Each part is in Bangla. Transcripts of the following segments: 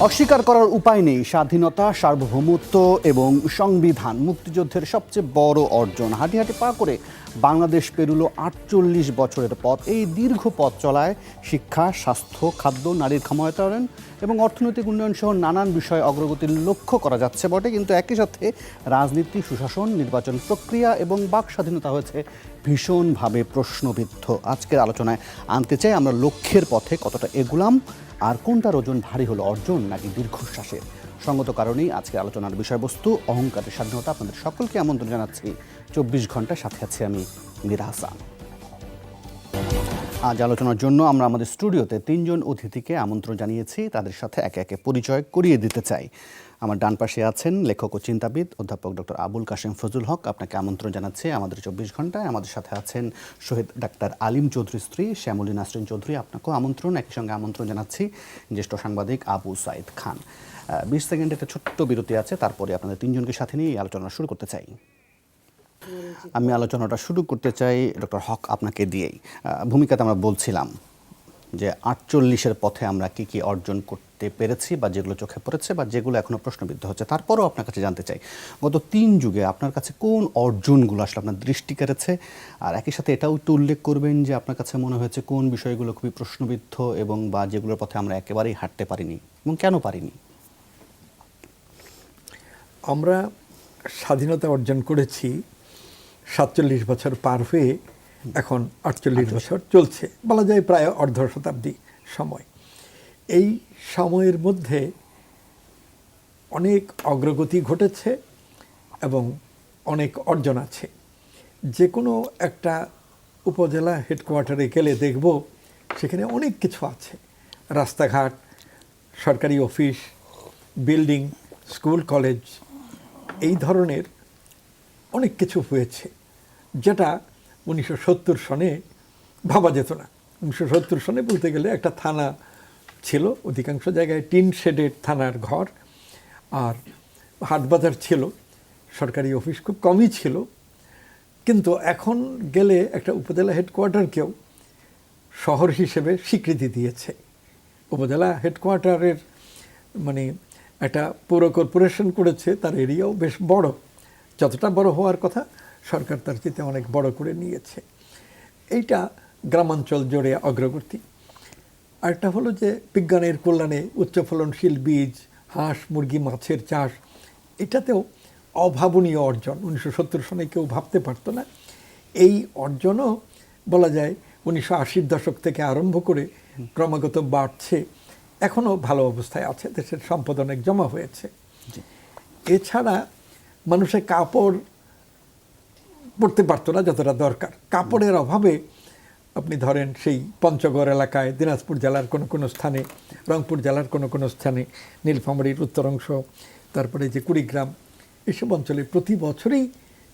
অস্বীকার করার উপায় নেই, স্বাধীনতা, সার্বভৌমত্ব এবং সংবিধান মুক্তিযুদ্ধের সবচেয়ে বড় অর্জন। হাঁটি হাঁটি পা করে বাংলাদেশ পেরুলো ৪৮ বছরের পথ। এই দীর্ঘ পথ চলায় শিক্ষা, স্বাস্থ্য, খাদ্য, নারীর ক্ষমতায়ন এবং অর্থনৈতিক উন্নয়ন সহ নানান বিষয়ে অগ্রগতির লক্ষ্য করা যাচ্ছে বটে, কিন্তু একই সাথে রাজনীতি, সুশাসন, নির্বাচন প্রক্রিয়া এবং বাক স্বাধীনতা হয়েছে ভীষণভাবে প্রশ্নবিদ্ধ। আজকের আলোচনায় আনতে চাই আমরা লক্ষ্যের পথে কতটা এগুলাম, আর কোনটার ওজন ভারী হলো, অর্জন নাকি দীর্ঘশ্বাসের। সঙ্গত কারণেই আজকের আলোচনার বিষয়বস্তু অহংকারের স্বাধীনতা। আপনাদের সকলকে আমন্ত্রণ জানাচ্ছি ২৪ ঘন্টা, সাথে আছি আমি মীরা হাসান। আজ আলোচনার জন্য আমরা আমাদের স্টুডিওতে ৩ জন অতিথিকে আমন্ত্রণ জানিয়েছি। তাদের সাথে একে একে পরিচয় করিয়ে দিতে চাই। আমার ডান পাশে আছেন লেখক ও চিন্তাবিদ অধ্যাপক ডক্টর আবুল কাশেম ফজলুল হক, আপনাকে আমন্ত্রণ জানাচ্ছি আমাদের ২৪ ঘন্টায়। আমাদের সাথে আছেন শহীদ ডাক্তার আলিম চৌধুরীর স্ত্রী শ্যামলী নাসরিন চৌধুরী, আপনাকেও আমন্ত্রণ। একই সঙ্গে আমন্ত্রণ জানাচ্ছি জ্যেষ্ঠ সাংবাদিক আবু সাইদ খান। ২০ সেকেন্ডে একটা ছোট্ট বিরতি আছে, তারপরে আপনাদের ৩ জনকে সাথে নিয়ে এই আলোচনা শুরু করতে চাই। আমি আলোচনাটা শুরু করতে চাই ডক্টর হক আপনাকে দিয়েই। ভূমিকাতে আমরা বলছিলাম যে ৪৮-এর পথে আমরা কি কি অর্জন করতে পেরেছি, বা যেগুলো চোখে পড়েছে, বা যেগুলো এখনো প্রশ্নবিদ্ধ হচ্ছে। তারপরেও আপনার কাছে জানতে চাই, গত ৩ যুগে আপনার কাছে কোন অর্জনগুলো আসলে আপনার দৃষ্টি কেড়েছে, আর একই সাথে এটাও একটু উল্লেখ করবেন যে আপনার কাছে মনে হয়েছে কোন বিষয়গুলো খুবই প্রশ্নবিদ্ধ এবং বা যেগুলোর পথে আমরা একেবারেই হাঁটতে পারিনি এবং কেন পারিনি। আমরা স্বাধীনতা অর্জন করেছি ৪৭ বছর পার হয়ে এখন ৪৮ বছর চলছে, বলা যায় প্রায় অর্ধ শতাব্দী সময়। এই সময়ের মধ্যে অনেক অগ্রগতি ঘটেছে এবং অনেক অর্জন আছে। যে কোনো একটা উপজেলা হেডকোয়ার্টারে গেলে দেখব সেখানে অনেক কিছু আছে, রাস্তাঘাট, সরকারি অফিস, বিল্ডিং, স্কুল, কলেজ, এই ধরনের অনেক কিছু হয়েছে, যেটা ১৯৭০ সনে ভাবা যেত না। ১৯৭০ সনে বলতে গেলে একটা থানা ছিল, অধিকাংশ জায়গায় টিন শেডের থানার ঘর, আর হাটবাজার ছিল, সরকারি অফিস খুব কমই ছিল। কিন্তু এখন গেলে একটা উপজেলা হেডকোয়ার্টারকেও শহর হিসেবে স্বীকৃতি দিয়েছে। উপজেলা হেডকোয়ার্টারের মানে একটা পৌর কর্পোরেশন করেছে, তার এরিয়াও বেশ বড়, যতটা বড় হওয়ার কথা সরকার তার চেয়ে অনেক বড় করে নিয়েছে। এইটা গ্রামাঞ্চল জুড়ে অগ্রগতি। আরেকটা হলো যে বিজ্ঞানের কল্যাণে উচ্চ ফলনশীল বীজ, হাঁস, মুরগি, মাছের চাষ, এটাতেও অভাবনীয় অর্জন। ১৯৭০ সনে কেউ ভাবতে পারতো না। এই অর্জনও বলা যায় ১৯৮০-র দশক থেকে আরম্ভ করে ক্রমাগত বাড়ছে, এখনও ভালো অবস্থায় আছে, দেশের সম্পদ অনেক জমা হয়েছে। এছাড়া মানুষের কাপড় পরতে পারতো না যতটা দরকার। কাপড়ের অভাবে আপনি ধরেন সেই পঞ্চগড় এলাকায়, দিনাজপুর জেলার কোনো কোনো স্থানে, রংপুর জেলার কোনো কোনো স্থানে, নীলফামারীর উত্তর অংশ, তারপরে যে কুড়িগ্রাম, এসব অঞ্চলে প্রতি বছরই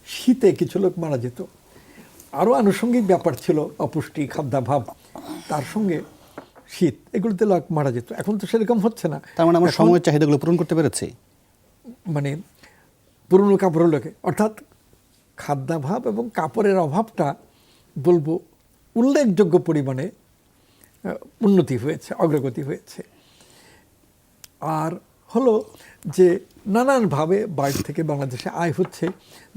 শীতে কিছু লোক মারা যেত। আরও আনুষঙ্গিক ব্যাপার ছিল অপুষ্টি, খাদ্যাভাব, তার সঙ্গে শীত, এগুলোতে লোক মারা যেত। এখন তো সেরকম হচ্ছে না। তার মানে আমরা সময়ের চাহিদাগুলো পূরণ করতে পেরেছি, মানে পুরনো কাপড়ের লোকে, অর্থাৎ খাদ্যাভাব এবং কাপড়ের অভাবটা বলবো উল্লেখযোগ্য পরিমাণে উন্নতি হয়েছে, অগ্রগতি হয়েছে। আর হলো যে নানানভাবে বাইরে থেকে বাংলাদেশে আয় হচ্ছে,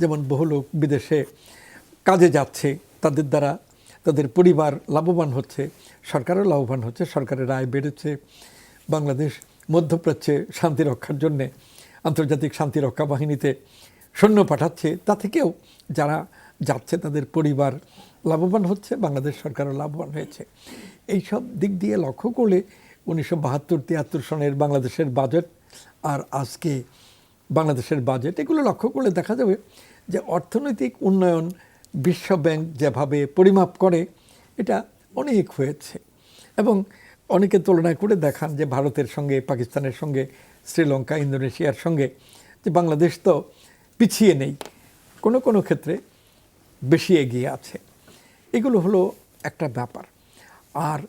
যেমন বহু লোক বিদেশে কাজে যাচ্ছে, তাদের দ্বারা তাদের পরিবার লাভবান হচ্ছে, সরকারও লাভবান হচ্ছে, সরকারের আয় বেড়েছে। বাংলাদেশ মধ্যপ্রাচ্যে শান্তি রক্ষার জন্যে আন্তর্জাতিক শান্তিরক্ষা বাহিনীতে সৈন্য পাঠাচ্ছে, তা থেকেও যারা যাচ্ছে তাদের পরিবার লাভবান হচ্ছে, বাংলাদেশ সরকারও লাভবান হয়েছে। এইসব দিক দিয়ে লক্ষ্য করলে ১৯৭২-৭৩ সনের বাংলাদেশের বাজেট আর আজকে বাংলাদেশের বাজেট, এগুলো লক্ষ্য করলে দেখা যাবে যে অর্থনৈতিক উন্নয়ন বিশ্বব্যাংক যেভাবে পরিমাপ করে এটা অনেক হয়েছে। এবং অনেকে তুলনা করে দেখান যে ভারতের সঙ্গে, পাকিস্তানের সঙ্গে, শ্রীলঙ্কা, ইন্দোনেশিয়ার সঙ্গে যে বাংলাদেশ তো পিছিয়ে নেই, কোনো কোনো ক্ষেত্রে বেশি এগিয়ে আছে। এগুলো হলো একটা ব্যাপার। আর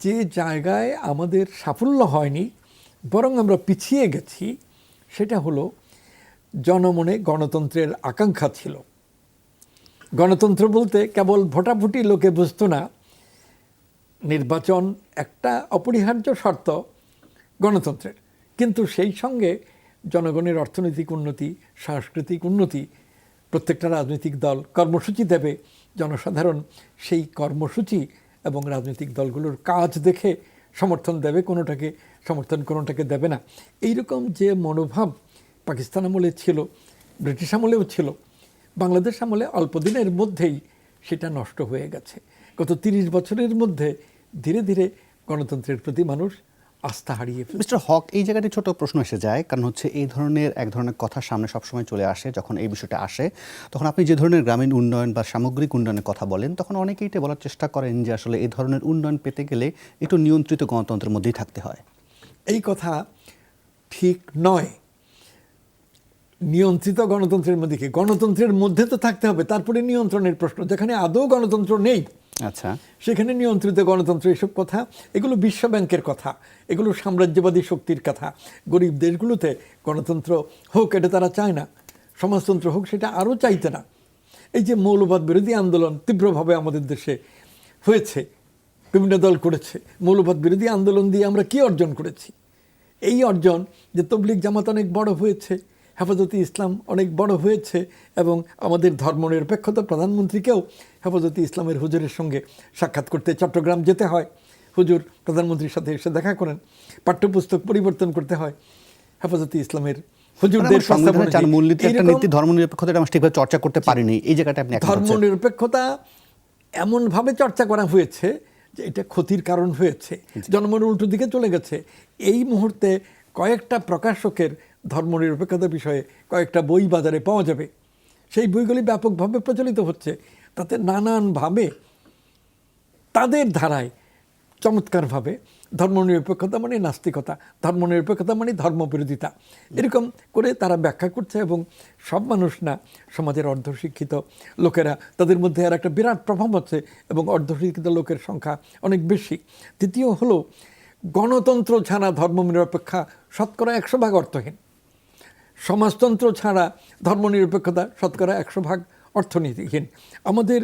যে জায়গায় আমাদের সাফল্য হয়নি, বরং আমরা পিছিয়ে গেছি, সেটা হলো জনমনে গণতন্ত্রের আকাঙ্ক্ষা ছিল। গণতন্ত্র বলতে কেবল ভোটাভুটি লোকে বুঝতো না, নির্বাচন একটা অপরিহার্য শর্ত গণতন্ত্রের, কিন্তু সেই সঙ্গে জনগণের অর্থনৈতিক উন্নতি, সাংস্কৃতিক উন্নতি, প্রত্যেকটা রাজনৈতিক দল কর্মসূচি দেবে, জনসাধারণ সেই কর্মসূচি এবং রাজনৈতিক দলগুলোর কাজ দেখে সমর্থন দেবে, কোনোটাকে সমর্থন কোনোটাকে দেবে না। এইরকম যে মনোভাব পাকিস্তান আমলে ছিল, ব্রিটিশ আমলেও ছিল, বাংলাদেশ আমলে অল্প দিনের মধ্যেই সেটা নষ্ট হয়ে গেছে। গত 30 বছরের মধ্যে ধীরে ধীরে গণতন্ত্রের প্রতি মানুষ আস্থা হারিয়ে ফেলছে। মিস্টার হক, এই জায়গাটি ছোট প্রশ্ন এসে যায়, কারণ হচ্ছে এই ধরনের এক ধরনের কথা সামনে সবসময় চলে আসে। যখন এই বিষয়টা আসে তখন আপনি যে ধরনের গ্রামীণ উন্নয়ন বা সামগ্রিক উন্নয়নের কথা বলেন, তখন অনেকেই এটা বলার চেষ্টা করেন যে আসলে এই ধরনের উন্নয়ন পেতে গেলে একটু নিয়ন্ত্রিত গণতন্ত্রের মধ্যেই থাকতে হয়। এই কথা ঠিক নয়। নিয়ন্ত্রিত গণতন্ত্রের মধ্যে কি, গণতন্ত্রের মধ্যে তো থাকতে হবে, তারপরে নিয়ন্ত্রণের প্রশ্ন। যেখানে আদৌ গণতন্ত্র নেই, আচ্ছা, সেখানে নিয়ন্ত্রিত গণতন্ত্র, এসব কথা, এগুলো বিশ্ব ব্যাংকের কথা, এগুলো সাম্রাজ্যবাদী শক্তির কথা। গরিব দেশগুলোতে গণতন্ত্র হোক এটা তারা চায় না, সমাজতন্ত্র হোক সেটা আরও চাইতে না। এই যে মৌলবাদ বিরোধী আন্দোলন তীব্রভাবে আমাদের দেশে হয়েছে, বিভিন্ন দল করেছে, মৌলবাদ বিরোধী আন্দোলন দিয়ে আমরা কি অর্জন করেছি? এই অর্জন যে তবলিগ জামাত অনেক বড় হয়েছে, হেফাজতে ইসলাম অনেক বড় হয়েছে, এবং আমাদের ধর্মনিরপেক্ষতা, প্রধানমন্ত্রীকেও হেফাজতে ইসলামের হুজুরের সঙ্গে সাক্ষাৎ করতে চট্টগ্রাম যেতে হয়, হুজুর প্রধানমন্ত্রীর সাথে এসে দেখা করেন। পাঠ্যপুস্তক পরিবর্তন করতে হয় হেফাজতে ইসলামের হুজুরদের ধর্মনিরপেক্ষতা আমরা ঠিকভাবে চর্চা করতে পারিনি। এই জায়গাটা আপনি ধর্মনিরপেক্ষতা এমনভাবে চর্চা করা হয়েছে যে এটা ক্ষতির কারণ হয়েছে, জনমন উল্টো দিকে চলে গেছে। এই মুহূর্তে কয়েকটা প্রকাশকের ধর্মনিরপেক্ষতা বিষয়ে কয়েকটা বই বাজারে পাওয়া যাবে, সেই বইগুলি ব্যাপকভাবে প্রচলিত হচ্ছে। তাতে নানানভাবে তাদের ধারায় চমৎকারভাবে ধর্মনিরপেক্ষতা মানে নাস্তিকতা, ধর্মনিরপেক্ষতা মানে ধর্মবিরোধিতা, এরকম করে তারা ব্যাখ্যা করছে। এবং সব মানুষ না, সমাজের অর্ধশিক্ষিত লোকেরা, তাদের মধ্যে আর একটা বিরাট প্রভাব আছে, এবং অর্ধশিক্ষিত লোকের সংখ্যা অনেক বেশি। তৃতীয় হলো, গণতন্ত্র ছাড়া ধর্মনিরপেক্ষা শতকরা 100% অর্থহীন, সমাজতন্ত্র ছাড়া ধর্মনিরপেক্ষতা শতকরা 100% অর্থনীতিহীন। আমাদের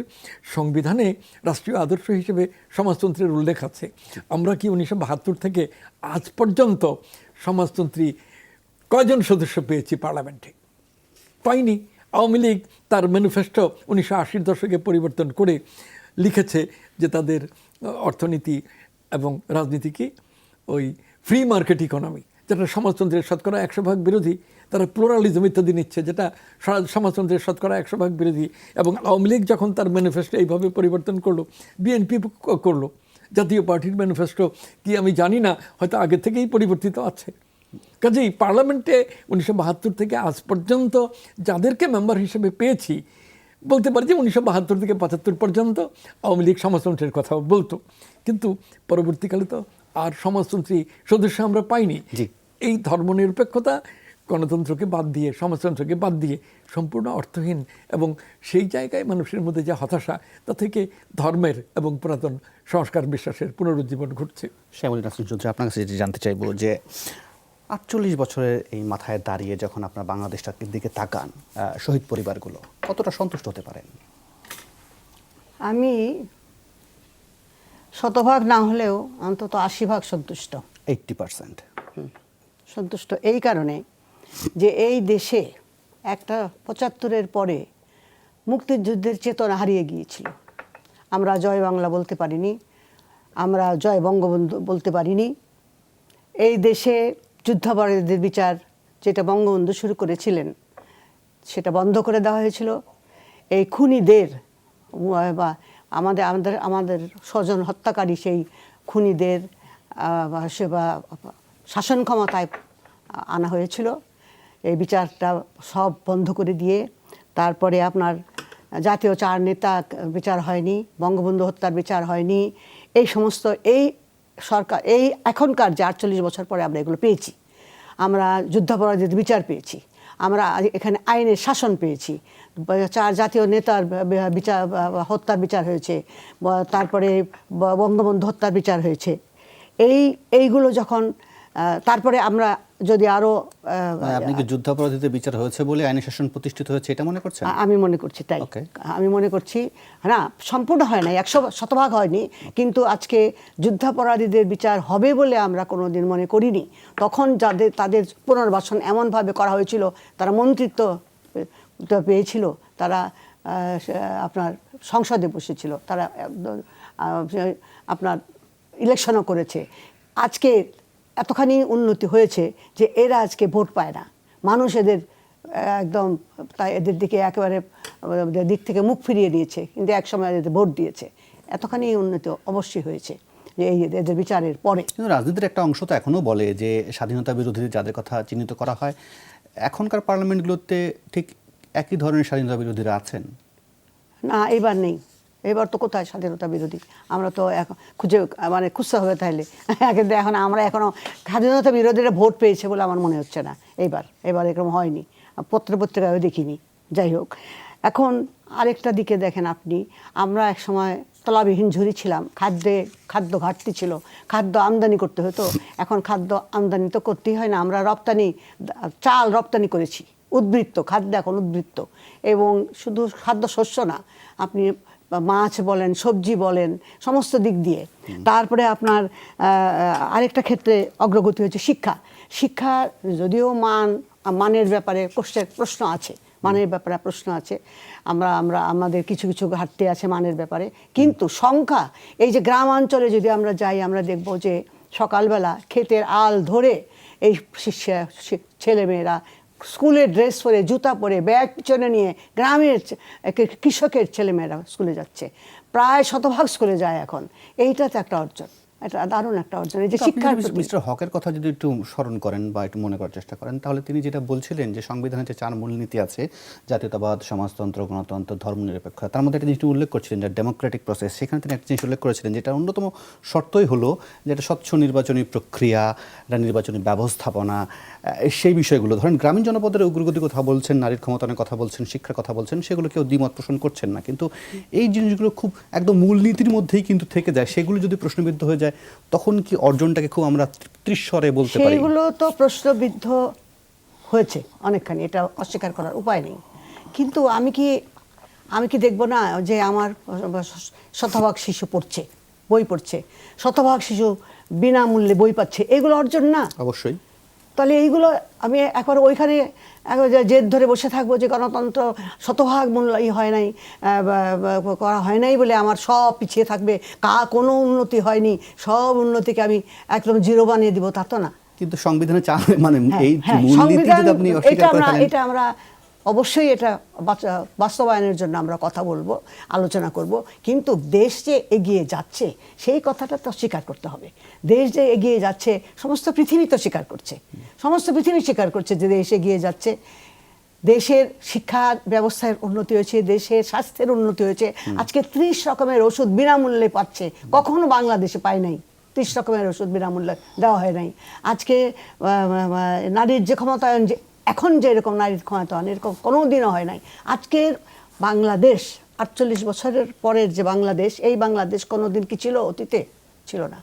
সংবিধানে রাষ্ট্রীয় আদর্শ হিসেবে সমাজতন্ত্রের উল্লেখ আছে। আমরা কি 1972 থেকে আজ পর্যন্ত সমাজতন্ত্রী কয়জন সদস্য পেয়েছি পার্লামেন্টে? পাইনি। আওয়ামী লীগ তার ম্যানিফেস্টো 1980-র দশকে পরিবর্তন করে লিখেছে যে তাদের অর্থনীতি এবং রাজনীতি কি ওই ফ্রি মার্কেট ইকোনমি, যেটা সমাজতন্ত্রের শতকরা 100% বিরোধী। তারা প্লুরালিজম ইত্যাদি নিচ্ছে, যেটা সমাজতন্ত্রের শতকরা 100% বিরোধী। এবং আওয়ামী লীগ যখন তার ম্যানিফেস্টো এইভাবে পরিবর্তন করলো, বিএনপি করলো, জাতীয় পার্টির ম্যানিফেস্টো কি আমি জানি না, হয়তো আগে থেকেই পরিবর্তিত আছে। কাজেই পার্লামেন্টে 1972 থেকে আজ পর্যন্ত যাদেরকে মেম্বার হিসেবে পেয়েছি, বলতে পারি যে 1972 থেকে 75 পর্যন্ত আওয়ামী লীগ সমাজতন্ত্রের কথাও বলতো, কিন্তু পরবর্তীকালে তো আর সমাজতন্ত্রী সদস্য আমরা পাইনি। এই ধর্মনিরপেক্ষতা গণতন্ত্রকে বাদ দিয়ে, সমাজতন্ত্রকে বাদ দিয়ে সম্পূর্ণ অর্থহীন। এবং সেই জায়গায় মানুষের মধ্যে যে হতাশা, তা থেকে ধর্মের এবং পুরাতন সংস্কার বিশ্বাসের পুনরুজ্জীবন ঘটছে। শ্যামলী নাসরিন চৌধুরী, আপনার কাছে যেটি জানতে চাইবো যে 48 বছরের এই মাথায় দাঁড়িয়ে যখন আপনার বাংলাদেশটার দিকে তাকান, শহীদ পরিবারগুলো কতটা সন্তুষ্ট হতে পারেন? আমি 100% না হলেও অন্তত 80% সন্তুষ্ট। 80% সন্তুষ্ট এই কারণে যে এই দেশে একটা 75-এর পরে মুক্তিযুদ্ধের চেতনা হারিয়ে গিয়েছিল। আমরা জয় বাংলা বলতে পারিনি, আমরা জয় বঙ্গবন্ধু বলতে পারিনি। এই দেশে যুদ্ধাপরাধীদের বিচার যেটা বঙ্গবন্ধু শুরু করেছিলেন, সেটা বন্ধ করে দেওয়া হয়েছিল। এই খুনিদের বা আমাদের আমাদের আমাদের স্বজন হত্যাকারী সেই খুনিদের সেবা শাসন ক্ষমতায় আনা হয়েছিল। এই বিচারটা সব বন্ধ করে দিয়ে তারপরে আপনার জাতীয় 4 নেতা বিচার হয়নি, বঙ্গবন্ধু হত্যার বিচার হয়নি। এই সমস্ত এই সরকার, এই এখনকার যে 48 বছর পরে আমরা এগুলো পেয়েছি। আমরা যুদ্ধাপরাধীদের বিচার পেয়েছি, আমরা এখানে আইনের শাসন পেয়েছি, 4 জাতীয় নেতার বিচার, হত্যার বিচার হয়েছে, তারপরে বঙ্গবন্ধু হত্যার বিচার হয়েছে। এইগুলো যখন তারপরে আমরা যদি আরও মানে আপনি কি যুদ্ধাপরাধীদের বিচার হয়েছে বলে আইনি শাসন প্রতিষ্ঠিত হয়েছে এটা মনে করছেন? আমি মনে করছি তাই। Okay. আমি মনে করছি না, সম্পূর্ণ হয় নাই, 100% হয়নি, কিন্তু আজকে যুদ্ধাপরাধীদের বিচার হবে বলে আমরা কোনোদিন মনে করিনি। তখন তাদের পুনর্বাসন এমনভাবে করা হয়েছিল, তারা মন্ত্রিত্ব পেয়েছিল, তারা আপনার সংসদে বসেছিল, তারা আপনার ইলেকশনও করেছে। আজকে এতখানি উন্নতি হয়েছে যে এরা আজকে ভোট পায় না, মানুষ এদের একদম তাই এদের দিকে একেবারে দিক থেকে মুখ ফিরিয়ে নিয়েছে, কিন্তু একসময় এদের ভোট দিয়েছে। এতখানি উন্নতি অবশ্যই হয়েছে যে এই এদের বিচারের পরে। কিন্তু রাজনীতির একটা অংশ তো এখনো বলে যে স্বাধীনতা বিরোধী যাদের কথা চিহ্নিত করা হয়, এখনকার পার্লামেন্টগুলোতে ঠিক একই ধরনের স্বাধীনতা বিরোধীরা আছেন? না, এবার নেই। এবার তো কোথায় স্বাধীনতা বিরোধী, আমরা তো এখন খুঁজতে হবে তাহলে। কিন্তু এখন আমরা এখনও স্বাধীনতা বিরোধীরা ভোট পেয়েছে বলে আমার মনে হচ্ছে না। এবার এরকম হয়নি, পত্রিকায়ও দেখিনি। যাই হোক, এখন আরেকটা দিকে দেখেন আপনি, আমরা এক সময় তলাবিহীন ঝুড়ি ছিলাম, খাদ্য ঘাটতি ছিল, খাদ্য আমদানি করতে হতো। এখন খাদ্য আমদানি তো করতেই হয় না, আমরা চাল রপ্তানি করেছি, উদ্বৃত্ত খাদ্য এখন উদ্বৃত্ত। এবং শুধু খাদ্যশস্য না, আপনি মাছ বলেন, সবজি বলেন, সমস্ত দিক দিয়ে। তারপরে আপনার আরেকটা ক্ষেত্রে অগ্রগতি হয়েছে শিক্ষা। যদিও মানের ব্যাপারে প্রশ্ন আছে, আমাদের কিছু ঘাটতি আছে মানের ব্যাপারে, কিন্তু সংখ্যা, এই যে গ্রামাঞ্চলে যদি আমরা যাই, আমরা দেখব যে সকালবেলা ক্ষেতের আল ধরে এই ছেলেমেয়েরা স্কুলের ড্রেস পরে, জুতা পরে, ব্যাগ পিছনে নিয়ে গ্রামের কৃষকের ছেলেমেয়েরা স্কুলে যাচ্ছে, প্রায় 100% স্কুলে যায় এখন। এইটা তো একটা অর্জন, এটা দারুণ একটা অর্জন। এই যে শিক্ষার মিস্টার হকের কথা যদি একটু স্মরণ করেন বা একটু মনে করার চেষ্টা করেন, তাহলে তিনি যেটা বলছিলেন যে সংবিধানের যে 4 মূলনীতি আছে, জাতীয়তাবাদ, সমাজতন্ত্র, গণতন্ত্র, ধর্মনিরপেক্ষতা, তার মধ্যে একটা জিনিস উল্লেখ করছিলেন যে ডেমোক্রেটিক প্রসেস। সেখানে তিনি একটা জিনিস উল্লেখ করেছিলেন যেটা অন্যতম শর্তই হলো যে একটা স্বচ্ছ নির্বাচনী প্রক্রিয়া, একটা নির্বাচনী ব্যবস্থাপনা, সেই বিষয়গুলো। ধরেন গ্রামীণ জনপদের অগ্রগতির কথা বলছেন, নারীর ক্ষমতায়নের কথা বলছেন, শিক্ষার কথা বলছেন, সেগুলো কেউ দ্বিমত পোষণ করছেন না, কিন্তু এই জিনিসগুলো খুব একদম মূলনীতির মধ্যেই কিন্তু থেকে যায়। সেগুলো যদি প্রশ্নবিদ্ধ হয়ে যায়, তখন কি অর্জনটাকে খুব আমরা তৃস্বরে বলতে পারি? সেগুলো তো প্রশ্নবিদ্ধ হয়েছে অনেকখানি, এটা অস্বীকার করার উপায় নেই। কিন্তু আমি কি দেখব না যে আমার শতভাগ শিশু বই পড়ছে, শতভাগ শিশু বিনামূল্যে বই পাচ্ছে, এগুলো অর্জন না? অবশ্যই। তাহলে এইগুলো আমি একবার ওইখানে জেদ ধরে বসে থাকবো যে গণতন্ত্র শতভাগ করা হয় নাই বলে আমার সব পিছিয়ে থাকবে, কোনো উন্নতি হয়নি, সব উন্নতিকে আমি একদম জিরো বানিয়ে দিব, তা তো না। কিন্তু সংবিধানে মানে এই মূলনীতি যদি আপনি অস্বীকার করে ফেলেন, এটা আমরা অবশ্যই এটা বাস্তবায়নের জন্য আমরা কথা বলবো, আলোচনা করব। কিন্তু দেশ যে এগিয়ে যাচ্ছে সেই কথাটা তো স্বীকার করতে হবে। দেশ যে এগিয়ে যাচ্ছে সমস্ত পৃথিবী তো স্বীকার করছে, সমস্ত পৃথিবী স্বীকার করছে যে দেশ এগিয়ে যাচ্ছে। দেশের শিক্ষা ব্যবস্থার উন্নতি হয়েছে, দেশের স্বাস্থ্যের উন্নতি হয়েছে। আজকে 30 রকমের ওষুধ বিনামূল্যে পাচ্ছে, কখনো বাংলাদেশে পায় নাই। 30 রকমের ওষুধ বিনামূল্যে দেওয়া হয় নাই। আজকে নারীর যে ক্ষমতায়ন, যে এখন যে এরকম নারীর ক্ষমতায়ন, এরকম কোনো দিনও হয় নাই। আজকের বাংলাদেশ, 48 বছরের পরের যে বাংলাদেশ, এই বাংলাদেশ কোনো দিন কি ছিল? অতীতে ছিল না,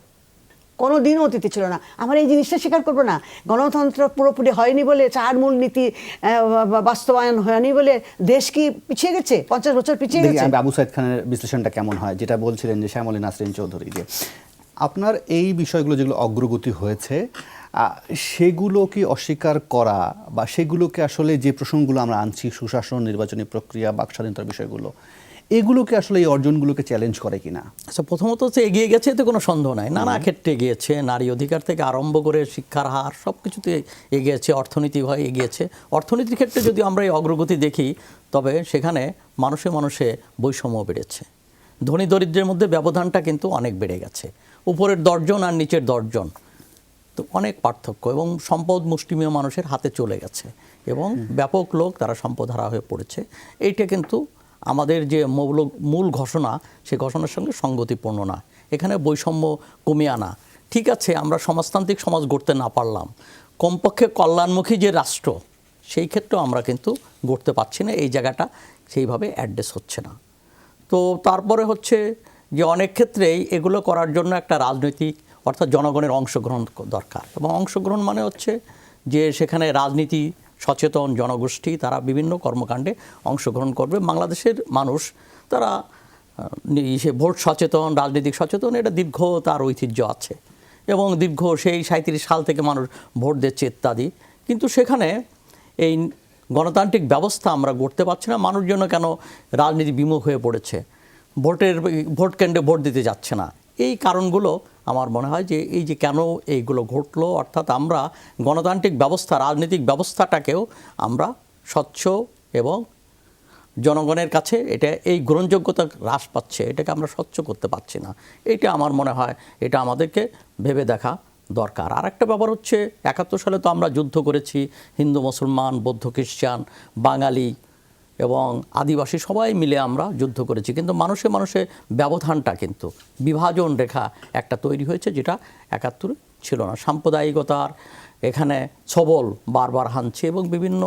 কোনো দিনও অতীতে ছিল না। আমরা এই জিনিসটা স্বীকার করবো না। গণতন্ত্র পুরোপুরি হয়নি বলে, 4 মূলনীতি বাস্তবায়ন হয়নি বলে দেশ কি পিছিয়ে গেছে? 50 বছর পিছিয়ে গেছে। আবু সাইদ খানের বিশ্লেষণটা কেমন হয়, যেটা বলছিলেন যে শ্যামলী নাসরিন চৌধুরী, যে আপনার এই বিষয়গুলো যেগুলো অগ্রগতি হয়েছে, সেগুলো কি অস্বীকার করা বা সেগুলোকে আসলে যে প্রসঙ্গগুলো আমরা আনছি, সুশাসন, নির্বাচনী প্রক্রিয়া, বাক স্বাধীনতার বিষয়গুলো, এগুলোকে আসলে এই অর্জনগুলোকে চ্যালেঞ্জ করে কিনা? আচ্ছা, প্রথমত হচ্ছে এগিয়ে গেছে, এতে কোনো সন্দেহ নাই। নানা ক্ষেত্রে এগিয়েছে, নারী অধিকার থেকে আরম্ভ করে শিক্ষার হার সব কিছুতে এগিয়েছে, অর্থনীতিভাবে এগিয়েছে। অর্থনীতির ক্ষেত্রে যদি আমরা এই অগ্রগতি দেখি, তবে সেখানে মানুষে বৈষম্য বেড়েছে। ধনী দরিদ্রের মধ্যে ব্যবধানটা কিন্তু অনেক বেড়ে গেছে, উপরের 10 জন আর নিচের 10 জন, তো অনেক পার্থক্য। এবং সম্পদ মুষ্টিমেয় মানুষের হাতে চলে গেছে এবং ব্যাপক লোক তারা সম্পদহারা হয়ে পড়েছে। এইটা কিন্তু আমাদের যে মূল ঘোষণা, সেই ঘোষণার সঙ্গে সঙ্গতিপূর্ণ না। এখানে বৈষম্য কমিয়ে আনা ঠিক আছে, আমরা সমাজতান্ত্রিক সমাজ গড়তে না পারলাম, কমপক্ষে কল্যাণমুখী যে রাষ্ট্র, সেই ক্ষেত্রেও আমরা কিন্তু গড়তে পারছি না। এই জায়গাটা সেইভাবে অ্যাড্রেস হচ্ছে না। তো তারপরে হচ্ছে যে অনেক ক্ষেত্রেই এগুলো করার জন্য একটা রাজনৈতিক অর্থাৎ জনগণের অংশগ্রহণ দরকার। এবং অংশগ্রহণ মানে হচ্ছে যে সেখানে রাজনীতি সচেতন জনগোষ্ঠী তারা বিভিন্ন কর্মকাণ্ডে অংশগ্রহণ করবে। বাংলাদেশের মানুষ তারা ভোট সচেতন, রাজনৈতিক সচেতন, এটা দীর্ঘ তার ঐতিহ্য আছে এবং দীর্ঘ সেই 37 সাল থেকে মানুষ ভোট দিচ্ছে ইত্যাদি। কিন্তু সেখানে এই গণতান্ত্রিক ব্যবস্থা আমরা গড়তে পারছি না। মানুষজন কেন রাজনীতি বিমুখ হয়ে পড়েছে, ভোট কেন্দ্রে ভোট দিতে যাচ্ছে না, এই কারণগুলো আমার মনে হয় যে এই যে কেন এইগুলো ঘটলো, অর্থাৎ আমরা গণতান্ত্রিক ব্যবস্থা রাজনৈতিক ব্যবস্থাটাকেও আমরা স্বচ্ছ এবং জনগণের কাছে এটা এই গ্রহণযোগ্যতা হ্রাস পাচ্ছে, এটাকে আমরা স্বচ্ছ করতে পারছি না। এটা আমার মনে হয় এটা আমাদেরকে ভেবে দেখা দরকার। আর একটা ব্যাপার হচ্ছে 71 সালে তো আমরা যুদ্ধ করেছি, হিন্দু মুসলমান বৌদ্ধ খ্রিস্টান বাঙালি এবং আদিবাসী সবাই মিলে আমরা যুদ্ধ করেছি, কিন্তু মানুষে মানুষে ব্যবধানটা কিন্তু বিভাজন রেখা একটা তৈরি হয়েছে যেটা 71 ছিল না। সাম্প্রদায়িকতার এখানে ছবল বারবার হানছে এবং বিভিন্ন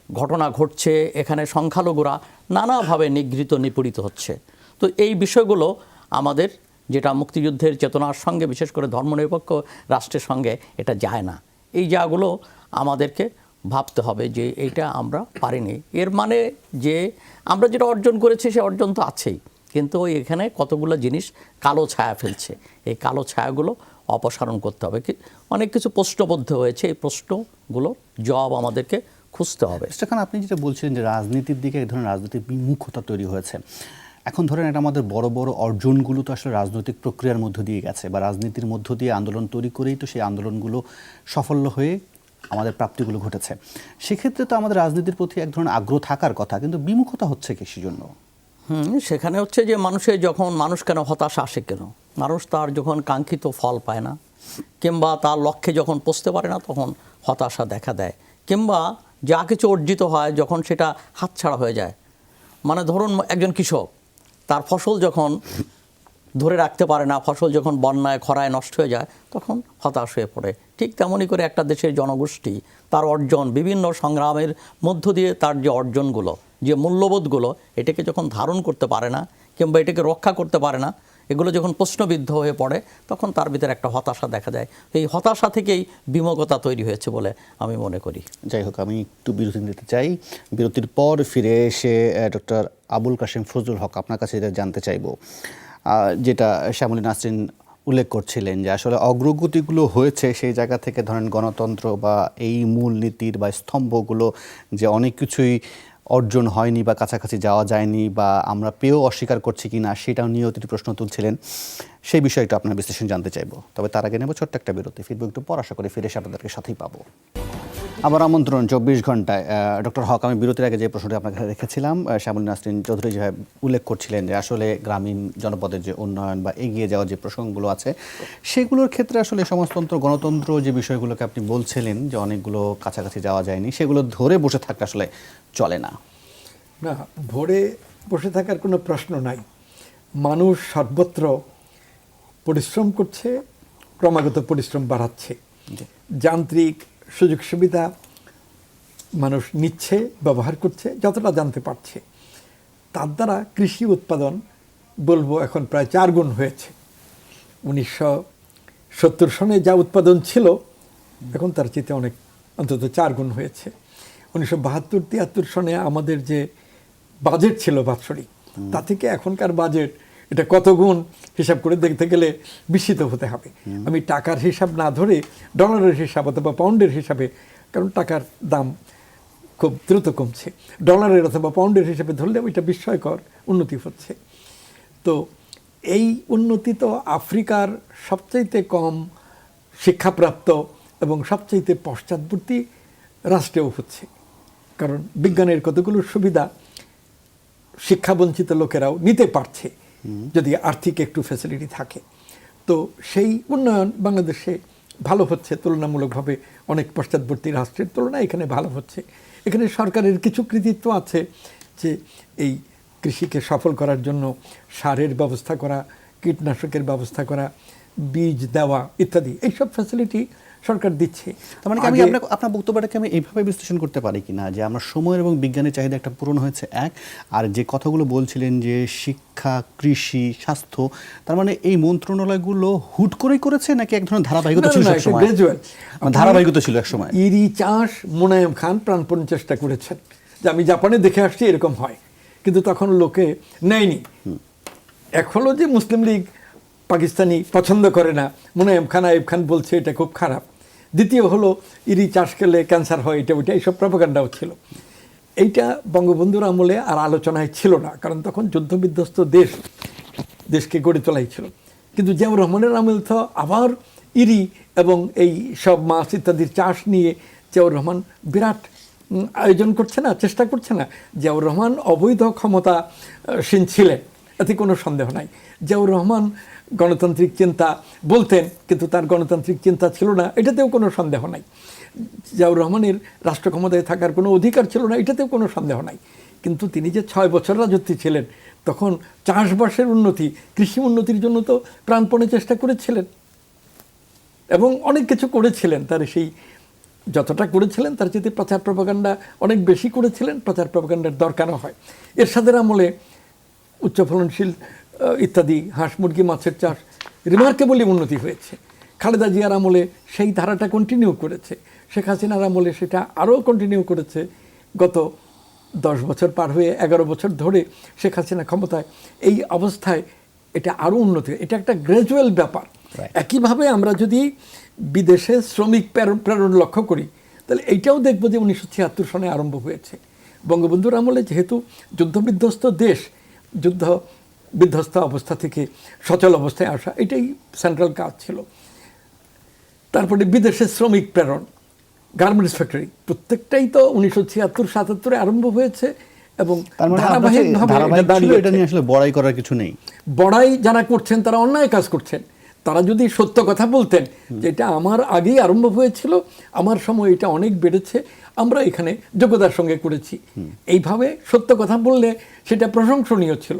ঘটনা ঘটছে, এখানে সংখ্যালঘুরা নানাভাবে নিগৃহীত নিপীড়িত হচ্ছে। তো এই বিষয়গুলো আমাদের যেটা মুক্তিযুদ্ধের চেতনার সঙ্গে বিশেষ করে ধর্মনিরপেক্ষ রাষ্ট্রের সঙ্গে এটা যায় না। এই জায়গাগুলো আমাদেরকে ভাবতে হবে যে এইটা আমরা পারিনি। এর মানে যে আমরা যেটা অর্জন করেছি সে অর্জন তো আছেই, কিন্তু এখানে কতগুলো জিনিস কালো ছায়া ফেলছে, এই কালো ছায়াগুলো অপসারণ করতে হবে। অনেক কিছু প্রশ্নবদ্ধ হয়েছে, এই প্রশ্নগুলো জবাব আমাদেরকে খুঁজতে হবে। মিস্টার খান, আপনি যেটা বলছিলেন যে রাজনীতির দিকে এক ধরনের রাজনৈতিক বিমুখতা তৈরি হয়েছে, এখন ধরেন এটা আমাদের বড় বড় অর্জনগুলো তো আসলে রাজনৈতিক প্রক্রিয়ার মধ্য দিয়ে গেছে বা রাজনীতির মধ্য দিয়ে আন্দোলন তৈরি করেই তো সেই আন্দোলনগুলো সাফল্য হয়ে আমাদের প্রাপ্তিগুলো ঘটেছে। সেক্ষেত্রে তো আমাদের রাজনীতির প্রতি এক ধরনের আগ্রহ থাকার কথা, কিন্তু বিমুখতা হচ্ছে কিসের জন্য? সেখানে হচ্ছে যে মানুষ কেন হতাশা আসে, কেন মানুষ তার যখন কাঙ্ক্ষিত ফল পায় না কিংবা তার লক্ষ্যে যখন পৌঁছতে পারে না তখন হতাশা দেখা দেয়, কিংবা যা কিছু অর্জিত হয় যখন সেটা হাতছাড়া হয়ে যায়। মানে ধরুন একজন কৃষক তার ফসল যখন ধরে রাখতে পারে না, ফসল যখন বন্যায় খরায় নষ্ট হয়ে যায় তখন হতাশ হয়ে পড়ে। ঠিক তেমনই করে একটা দেশের জনগোষ্ঠী তার অর্জন বিভিন্ন সংগ্রামের মধ্য দিয়ে তার যে অর্জনগুলো যে মূল্যবোধগুলো এটাকে যখন ধারণ করতে পারে না কিংবা এটাকে রক্ষা করতে পারে না, এগুলো যখন প্রশ্নবিদ্ধ হয়ে পড়ে তখন তার ভিতরে একটা হতাশা দেখা যায়। এই হতাশা থেকেই বিমুখতা তৈরি হয়েছে বলে আমি মনে করি। যাই হোক, আমি একটু বিরতি নিতে চাই। বিরতির পর ফিরে এসে ডক্টর আবুল কাশেম ফজলুল হক আপনার কাছে এটা জানতে চাইব, যেটা শ্যামলী নাসরিন উল্লেখ করছিলেন যে আসলে অগ্রগতিগুলো হয়েছে সেই জায়গা থেকে ধরেন গণতন্ত্র বা এই মূলনীতির বা স্তম্ভগুলো যে অনেক কিছুই অর্জন হয়নি বা কাছাকাছি যাওয়া যায়নি বা আমরা পেয়েও অস্বীকার করছি কি না সেটাও নিয়েও তিনি প্রশ্ন তুলছিলেন। সেই বিষয়টা আপনার বিশ্লেষণ জানতে চাইবো। তবে তার আগে নেব ছোট্ট একটা বিরতি, ফিরবো একটু পর, আশা করি ফিরে এসে আপনাদেরকে সাথেই পাবো। আবার আমন্ত্রণ 24 ঘন্টায়। ডক্টর হক, আমি বিরতির আগে যে প্রশ্নটি আপনাকে রেখেছিলাম, শ্যামলী নাসরিন চৌধুরী যেভাবে উল্লেখ করছিলেন যে আসলে গ্রামীণ জনপদের যে উন্নয়ন বা এগিয়ে যাওয়ার যে প্রসঙ্গগুলো আছে সেগুলোর ক্ষেত্রে আসলে সমাজতন্ত্র গণতন্ত্র যে বিষয়গুলোকে আপনি বলছিলেন যে অনেকগুলো কাছাকাছি যাওয়া যায়নি, সেগুলো ধরে বসে থাকলে আসলে চলে না। না, ভরে বসে থাকার কোনো প্রশ্ন নাই। মানুষ সর্বত্র পরিশ্রম করছে, ক্রমাগত পরিশ্রম বাড়াচ্ছে, যান্ত্রিক সুযোগ সুবিধা মানুষ নিচ্ছে, ব্যবহার করছে যতটা জানতে পারছে। তার দ্বারা কৃষি উৎপাদন বলবো এখন প্রায় 4 গুণ হয়েছে। 1970 সনে যা উৎপাদন ছিল এখন তার চেয়ে অনেক অন্তত 4 গুণ হয়েছে। 1972-73 সনে আমাদের যে বাজেট ছিল বাৎসরিক, তা থেকে এখনকার বাজেট এটা কত গুণ হিসাব করে দেখতে গেলে বিস্মিত হতে হবে। আমি টাকার হিসাব না ধরে ডলারের হিসাব অথবা পাউন্ডের হিসাবে, কারণ টাকার দাম খুব দ্রুত কমছে, ডলারের অথবা পাউন্ডের হিসাবে ধরলে ওইটা বিস্ময়কর উন্নতি হচ্ছে। তো এই উন্নতি তো আফ্রিকার সবচাইতে কম শিক্ষাপ্রাপ্ত এবং সবচাইতে পশ্চাৎবর্তী রাষ্ট্রেও হচ্ছে, কারণ বিজ্ঞানের কতগুলো সুবিধা শিক্ষাবঞ্চিত লোকেরাও নিতে পারছে যদি আর্থিক একটু ফ্যাসিলিটি থাকে। তো সেই উন্নয়ন বাংলাদেশে ভালো হচ্ছে তুলনামূলকভাবে অনেক পশ্চাৎবর্তী রাষ্ট্রের তুলনায় এখানে ভালো হচ্ছে। এখানে সরকারের কিছু কৃতিত্ব আছে যে এই কৃষিকে সফল করার জন্য সারের ব্যবস্থা করা, কীটনাশকের ব্যবস্থা করা, বীজ দেওয়া ইত্যাদি, এইসব ফ্যাসিলিটি সরকার দিচ্ছে। তার মানে কি আমি আপনার বক্তব্যটাকে আমি এইভাবে বিশ্লেষণ করতে পারি কিনা যে আমরা সময়ের এবং বিজ্ঞানের চাহিদা একটা পূরণ হয়েছে এক, আর যে কথাগুলো বলছিলেন যে শিক্ষা, কৃষি, স্বাস্থ্য, তার মানে এই মন্ত্রণালয়গুলো হুট করেই করেছে নাকি এক ধরনের ধারাবাহিকতা ছিল এক সময়? ধারাবাহিকতা ছিল এক সময়। ইরি চাষ মোনায়েম খান প্রাণপণ চেষ্টা করেছেন যে আমি জাপানে দেখে আসছি এরকম হয়, কিন্তু তখন লোকে নেয়নি। এক হলো যে মুসলিম লীগ পাকিস্তানি পছন্দ করে না, মোনায়েম খান, আইব খান বলছে এটা খুব খারাপ। দ্বিতীয় হলো ইরি চাষ করলে ক্যান্সার হয়, এটা ওইটা, এইসব প্রপাগান্ডাও ছিল। এইটা বঙ্গবন্ধুর আমলে আর আলোচনায় ছিল না, কারণ তখন যুদ্ধবিধ্বস্ত দেশকে গড়ে তোলাই ছিল। কিন্তু জিয়াউর রহমানের আমল তো আবার ইরি এবং এই সব মাছ ইত্যাদির চাষ নিয়ে জিয়াউর রহমান বিরাট আয়োজন করছে না, চেষ্টা করছে না। জিয়াউর রহমান অবৈধ ক্ষমতাসীন ছিলেন, এতে কোনো সন্দেহ নাই। জিয়াউর রহমান গণতান্ত্রিক চিন্তা বলতেন, কিন্তু তার গণতান্ত্রিক চিন্তা ছিল না, এটাতেও কোনো সন্দেহ নাই। জিয়াউর রহমানের রাষ্ট্র ক্ষমতায় থাকার কোনো অধিকার ছিল না, এটাতেও কোনো সন্দেহ নাই। কিন্তু তিনি যে 6 বছর রাজত্বে ছিলেন, তখন চাষবাসের উন্নতি, কৃষি উন্নতির জন্য তো প্রাণপণে চেষ্টা করেছিলেন এবং অনেক কিছু করেছিলেন। তার সেই যতটা করেছিলেন তার চেয়ে প্রচার প্রপাগান্ডা অনেক বেশি করেছিলেন, প্রচার প্রপাগান্ডার দরকারও হয়। এরশাদের আমলে উচ্চ ফলনশীল ইত্যাদি হাঁস মুরগি মাছের চাষ রিমার্কেবলি উন্নতি হয়েছে। খালেদা জিয়ার আমলে সেই ধারাটা কন্টিনিউ করেছে, শেখ হাসিনার আমলে সেটা আরও কন্টিনিউ করেছে। গত 10 বছর পার হয়ে 11 বছর ধরে শেখ হাসিনা ক্ষমতায়, এই অবস্থায় এটা আরও উন্নতি, এটা একটা গ্র্যাজুয়াল ব্যাপার। একইভাবে আমরা যদি বিদেশে শ্রমিক প্রেরণ লক্ষ্য করি, তাহলে এইটাও দেখব যে 1976 সনে আরম্ভ হয়েছে। বঙ্গবন্ধুর আমলে যেহেতু যুদ্ধবিধ্বস্ত দেশ, যুদ্ধ বিধ্বস্ত অবস্থা থেকে সচল অবস্থায় আসা, এটাই সেন্ট্রাল কাজ ছিল। তারপরে বিদেশে শ্রমিক প্রেরণ, গার্মেন্টস ফ্যাক্টরি, প্রত্যেকটাই তো 1976-77 আরম্ভ হয়েছে এবং ধারাবাহিকভাবে এটা নিয়ে আসলে বড়াই করার কিছু নেই। বড়াই যারা করছেন তারা অন্যায় কাজ করছেন। তারা যদি সত্য কথা বলতেন যে এটা আমার আগেই আরম্ভ হয়েছিল, আমার সময় এটা অনেক বেড়েছে, আমরা এখানে যোগ্যতার সঙ্গে করেছি, এইভাবে সত্য কথা বললে সেটা প্রশংসনীয় ছিল।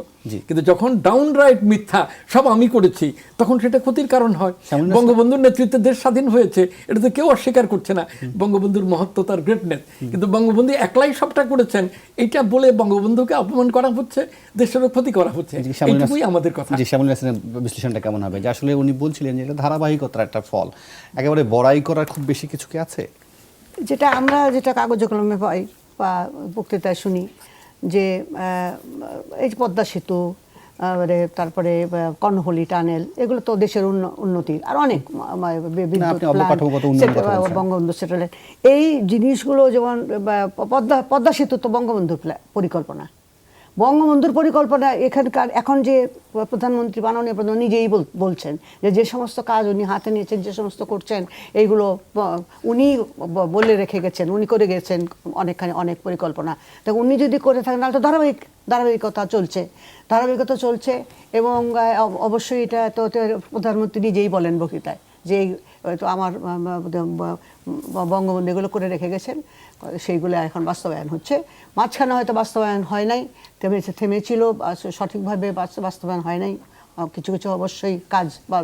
কিন্তু যখন ডাউন রাইট মিথ্যা, সব আমি করেছি, তখন সেটা ক্ষতির কারণ হয়। বঙ্গবন্ধুর নেতৃত্বে দেশ স্বাধীন হয়েছে, এটা তো কেউ অস্বীকার করছে না, বঙ্গবন্ধুর মহত্ব, তার গ্রেটনেস। কিন্তু বঙ্গবন্ধু একলাই সবটা করেছেন, এইটা বলে বঙ্গবন্ধুকে অপমান করা হচ্ছে, দেশেরও ক্ষতি করা হচ্ছে। এইটুকুই আমাদের কথা। শ্যামল হাসানের বিশ্লেষণটা কেমন হবে যে আসলে উনি বলছিলেন যে এটা ধারাবাহিকতার একটা ফল, একেবারে বড়াই করার খুব বেশি কিছু কি আছে? যেটা কাগজে কলমে পাই বা বক্তৃতায় শুনি যে এই যে পদ্মা সেতু, তারপরে কর্ণফুলী টানেল, এগুলো তো দেশের উন্নতির আর অনেক বঙ্গবন্ধু সেটেলাইট, এই জিনিসগুলো যেমন পদ্মা সেতু তো বঙ্গবন্ধুর পরিকল্পনা। বঙ্গবন্ধুর পরিকল্পনা এখানকার এখন যে প্রধানমন্ত্রী, মাননীয় প্রধান নিজেই বলছেন যে সমস্ত কাজ উনি হাতে নিয়েছেন, যে সমস্ত করছেন, এইগুলো উনি বলে রেখে গেছেন, উনি করে গেছেন অনেক পরিকল্পনা। তো উনি যদি করে থাকেন তাহলে তো ধারাবাহিকতা চলছে এবং অবশ্যই এটা তো প্রধানমন্ত্রী নিজেই বলেন বক্তৃতায় যে তো আমার বঙ্গবন্ধু এগুলো করে রেখে গেছেন, সেইগুলো এখন বাস্তবায়ন হচ্ছে। মাঝখানে হয়তো বাস্তবায়ন হয় নাই, থেমেছিল, সঠিকভাবে বাস্তবায়ন হয় নাই কিছু কিছু অবশ্যই কাজ, বা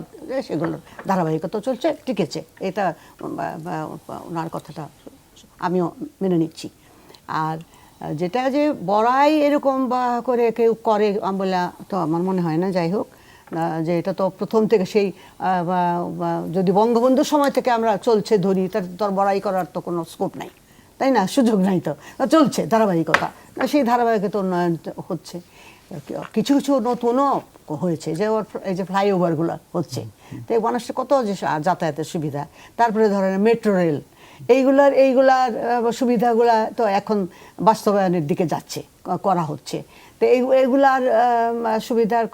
সেগুলোর ধারাবাহিকতা চলছে, টিকেছে। এটা ওনার কথাটা আমিও মেনে নিচ্ছি। আর যেটা যে বড়াই এরকম বা করে কেউ করে বলে তো আমার মনে হয় না। যাই হোক, যে এটা তো প্রথম থেকে সেই যদি বঙ্গবন্ধুর সময় থেকে আমরা চলছে ধরি, তার তোর বড়াই করার তো কোনো স্কোপ নাই, তাই না? সুযোগ নাই, তো চলছে ধারাবাহিকতা, সেই ধারাবাহিকতা উন্নয়ন হচ্ছে। কিছু কিছু নতুনও হয়েছে, যে এই যে ফ্লাইওভারগুলো হচ্ছে, তো মানুষের কত যে যাতায়াতের সুবিধা, তারপরে ধরেন মেট্রো রেল, এইগুলার সুবিধাগুলা তো এখন বাস্তবায়নের দিকে যাচ্ছে, করা হচ্ছে। তো এইগুলার সুবিধার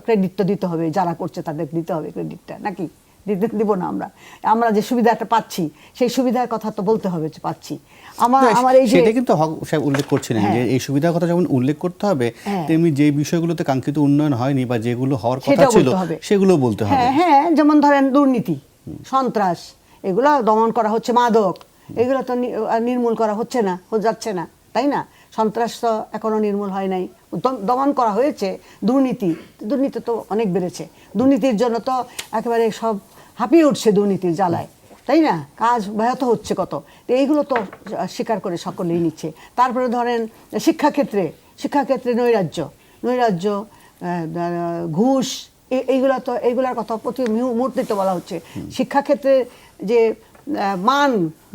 ক্রেডিট তো দিতে হবে, যারা করছে তাদের দিতে হবে ক্রেডিটটা, নাকি দিব না? আমরা যে সুবিধাটা পাচ্ছি, সেই সুবিধার কথা তো বলতে হবে যে পাচ্ছি। আমার এই যে সেটা কিন্তু সাহেব উল্লেখ করছিলেন যে এই সুবিধার কথা যেমন উল্লেখ করতে হবে, তেমনি যে বিষয়গুলোতে কাঙ্ক্ষিত উন্নয়ন হয়নি বা যেগুলো হওয়ার কথা ছিল সেগুলো বলতে হবে। হ্যাঁ, যেমন ধরেন দুর্নীতি, সন্ত্রাস, এগুলো দমন করা হচ্ছে, মাদক, এগুলো তো নির্মূল করা হচ্ছে না, যাচ্ছে না, তাই না? সন্ত্রাস তো এখনো নির্মূল হয় নাই, দমন করা হয়েছে। দুর্নীতি তো অনেক বেড়েছে, দুর্নীতির জন্য তো একেবারে সব হাঁপিয়ে উঠছে দুর্নীতির জ্বালায়। তাই না? কাজ ব্যাহত হচ্ছে কত, তো এইগুলো তো স্বীকার করে সকলেই নিচ্ছে। তারপরে ধরেন শিক্ষাক্ষেত্রে নৈরাজ্য, ঘুষ, এইগুলার কথা প্রতি মুহূর্তে তো বলা হচ্ছে। শিক্ষাক্ষেত্রে যে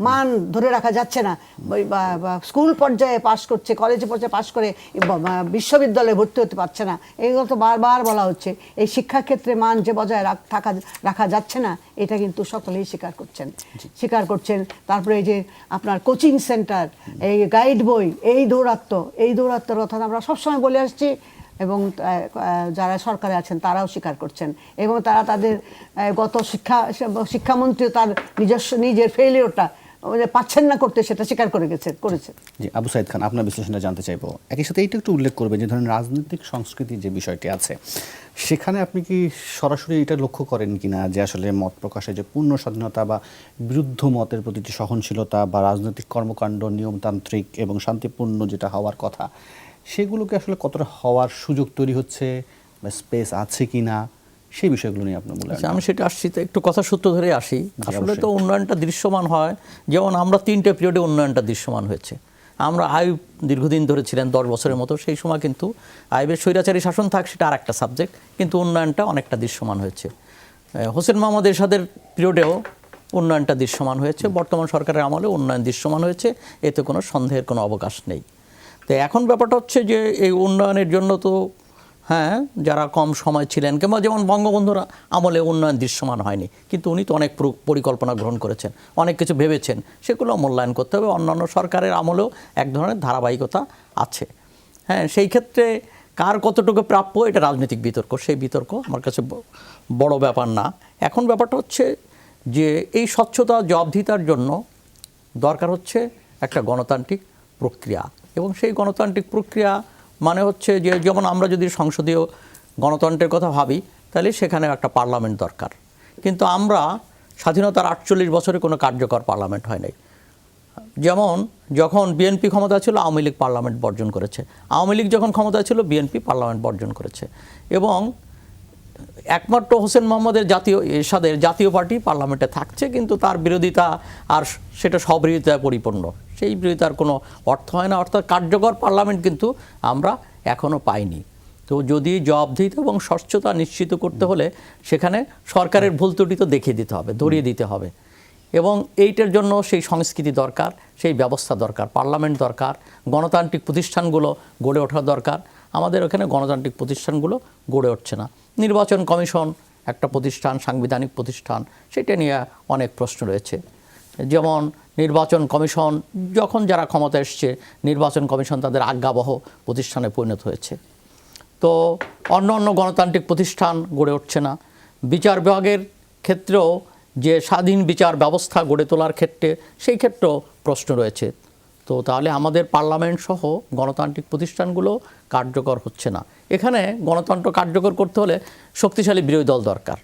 মান ধরে রাখা যাচ্ছে না, স্কুল পর্যায়ে পাশ করছে, কলেজ পর্যায়ে পাশ করে বিশ্ববিদ্যালয়ে ভর্তি হতে পারছে না, এইগুলো তো বারবার বলা হচ্ছে। এই শিক্ষাক্ষেত্রে মান যে বজায় রাখা যাচ্ছে না, এটা কিন্তু সকলেই স্বীকার করছেন। তারপরে এই যে আপনার কোচিং সেন্টার, এই গাইড বই, এই দৌরাত্ম্যর কথা আমরা সবসময় বলে আসছি, এবং যারা সরকারে আছেন তারাও স্বীকার করছেন, এবং তারা তাদের গত শিক্ষামন্ত্রী তার নিজের ফেলিওরটা পাচ্ছেন না করতে, সেটা স্বীকার করেছে। জি, আবু সাইদ খান, আপনার বিশ্লেষণটা জানতে চাইবো। একই সাথে এইটা একটু উল্লেখ করবেন যে ধরেন রাজনৈতিক সংস্কৃতির যে বিষয়টি আছে, সেখানে আপনি কি সরাসরি এটা লক্ষ্য করেন কিনা যে আসলে মত প্রকাশে যে পূর্ণ স্বাধীনতা বা বিরুদ্ধ মতের প্রতি যে সহনশীলতা বা রাজনৈতিক কর্মকাণ্ড নিয়মতান্ত্রিক এবং শান্তিপূর্ণ যেটা হওয়ার কথা, সেগুলোকে আসলে কতটা হওয়ার সুযোগ তৈরি হচ্ছে বা স্পেস আছে কিনা, সেই বিষয়গুলো নিয়ে আপনার মূল্যায়ন? আমি সেটা আসছি, তো একটু কথা সূত্র ধরে আসি। আসলে তো উন্নয়নটা দৃশ্যমান হয়, যেমন আমরা 3টে পিরিয়ডে উন্নয়নটা দৃশ্যমান হয়েছে। আমরা আইয়ুব দীর্ঘদিন ধরে ছিলেন 10 বছরের মতো, সেই সময় কিন্তু আইয়ুবের স্বৈরাচারী শাসন থাক, সেটা আর একটা সাবজেক্ট, কিন্তু উন্নয়নটা অনেকটা দৃশ্যমান হয়েছে। হোসেন মোহাম্মদ এরশাদের পিরিয়ডেও উন্নয়নটা দৃশ্যমান হয়েছে, বর্তমান সরকারের আমলে উন্নয়ন দৃশ্যমান হয়েছে, এতে কোনো সন্দেহের কোনো অবকাশ নেই। তো এখন ব্যাপারটা হচ্ছে যে এই উন্নয়নের জন্য তো হ্যাঁ, যারা কম সময় ছিলেন, কিংবা যেমন বঙ্গবন্ধুর আমলে উন্নয়ন দৃশ্যমান হয়নি, কিন্তু উনি তো অনেক পরিকল্পনা গ্রহণ করেছেন, অনেক কিছু ভেবেছেন, সেগুলো মূল্যায়ন করতে হবে। অন্যান্য সরকারের আমলেও এক ধরনের ধারাবাহিকতা আছে। হ্যাঁ, সেই ক্ষেত্রে কার কতটুকু প্রাপ্য, এটা রাজনৈতিক বিতর্ক, সেই বিতর্ক আমার কাছে বড় ব্যাপার না। এখন ব্যাপারটা হচ্ছে যে এই স্বচ্ছতা জবাবদিহিতার জন্য দরকার হচ্ছে একটা গণতান্ত্রিক প্রক্রিয়া, এবং সেই গণতান্ত্রিক প্রক্রিয়া মানে হচ্ছে যে যেমন আমরা যদি সংসদীয় গণতন্ত্রের কথা ভাবি, তাহলে সেখানে একটা পার্লামেন্ট দরকার। কিন্তু আমরা স্বাধীনতার 48 বছরে কোনো কার্যকর পার্লামেন্ট হয় নাই। যেমন যখন বিএনপি ক্ষমতা ছিল, আওয়ামী লীগ পার্লামেন্ট বর্জন করেছে, আওয়ামী লীগ যখন ক্ষমতা ছিল, বিএনপি পার্লামেন্ট বর্জন করেছে, এবং একমাত্র হোসেন মোহাম্মদের এরশাদের জাতীয় পার্টি পার্লামেন্টে থাকছে, কিন্তু তার বিরোধিতা আর সেটা স্ববিরোধিতায় পরিপূর্ণ, সেই বিরোধিতার কোনো অর্থ হয় না। অর্থাৎ কার্যকর পার্লামেন্ট কিন্তু আমরা এখনও পাইনি। তো যদি জবাবদিহিতা এবং স্বচ্ছতা নিশ্চিত করতে হলে সেখানে সরকারের ভুল ত্রুটি তো দেখিয়ে দিতে হবে, ধরিয়ে দিতে হবে, এবং এইটার জন্য সেই সংস্কৃতি দরকার, সেই ব্যবস্থা দরকার, পার্লামেন্ট দরকার, গণতান্ত্রিক প্রতিষ্ঠানগুলো গড়ে ওঠা দরকার। আমাদের ওখানে গণতান্ত্রিক প্রতিষ্ঠানগুলো গড়ে উঠছে না। নির্বাচন কমিশন একটা প্রতিষ্ঠান, সাংবিধানিক প্রতিষ্ঠান, সেটা নিয়ে অনেক প্রশ্ন রয়েছে। যেমন নির্বাচন কমিশন যখন যারা ক্ষমতা এসছে, নির্বাচন কমিশন তাদের আজ্ঞাবহ প্রতিষ্ঠানে পরিণত হয়েছে। তো অন্য গণতান্ত্রিক প্রতিষ্ঠান গড়ে উঠছে না। বিচার বিভাগের ক্ষেত্রেও যে স্বাধীন বিচার ব্যবস্থা গড়ে তোলার ক্ষেত্রে, সেই ক্ষেত্রেও প্রশ্ন রয়েছে। তো তাহলে আমাদের পার্লামেন্ট সহ গণতান্ত্রিক প্রতিষ্ঠানগুলো কার্যকর হচ্ছে না। এখানে গণতন্ত্র কার্যকর করতে হলে শক্তিশালী বিরোধী দল দরকার,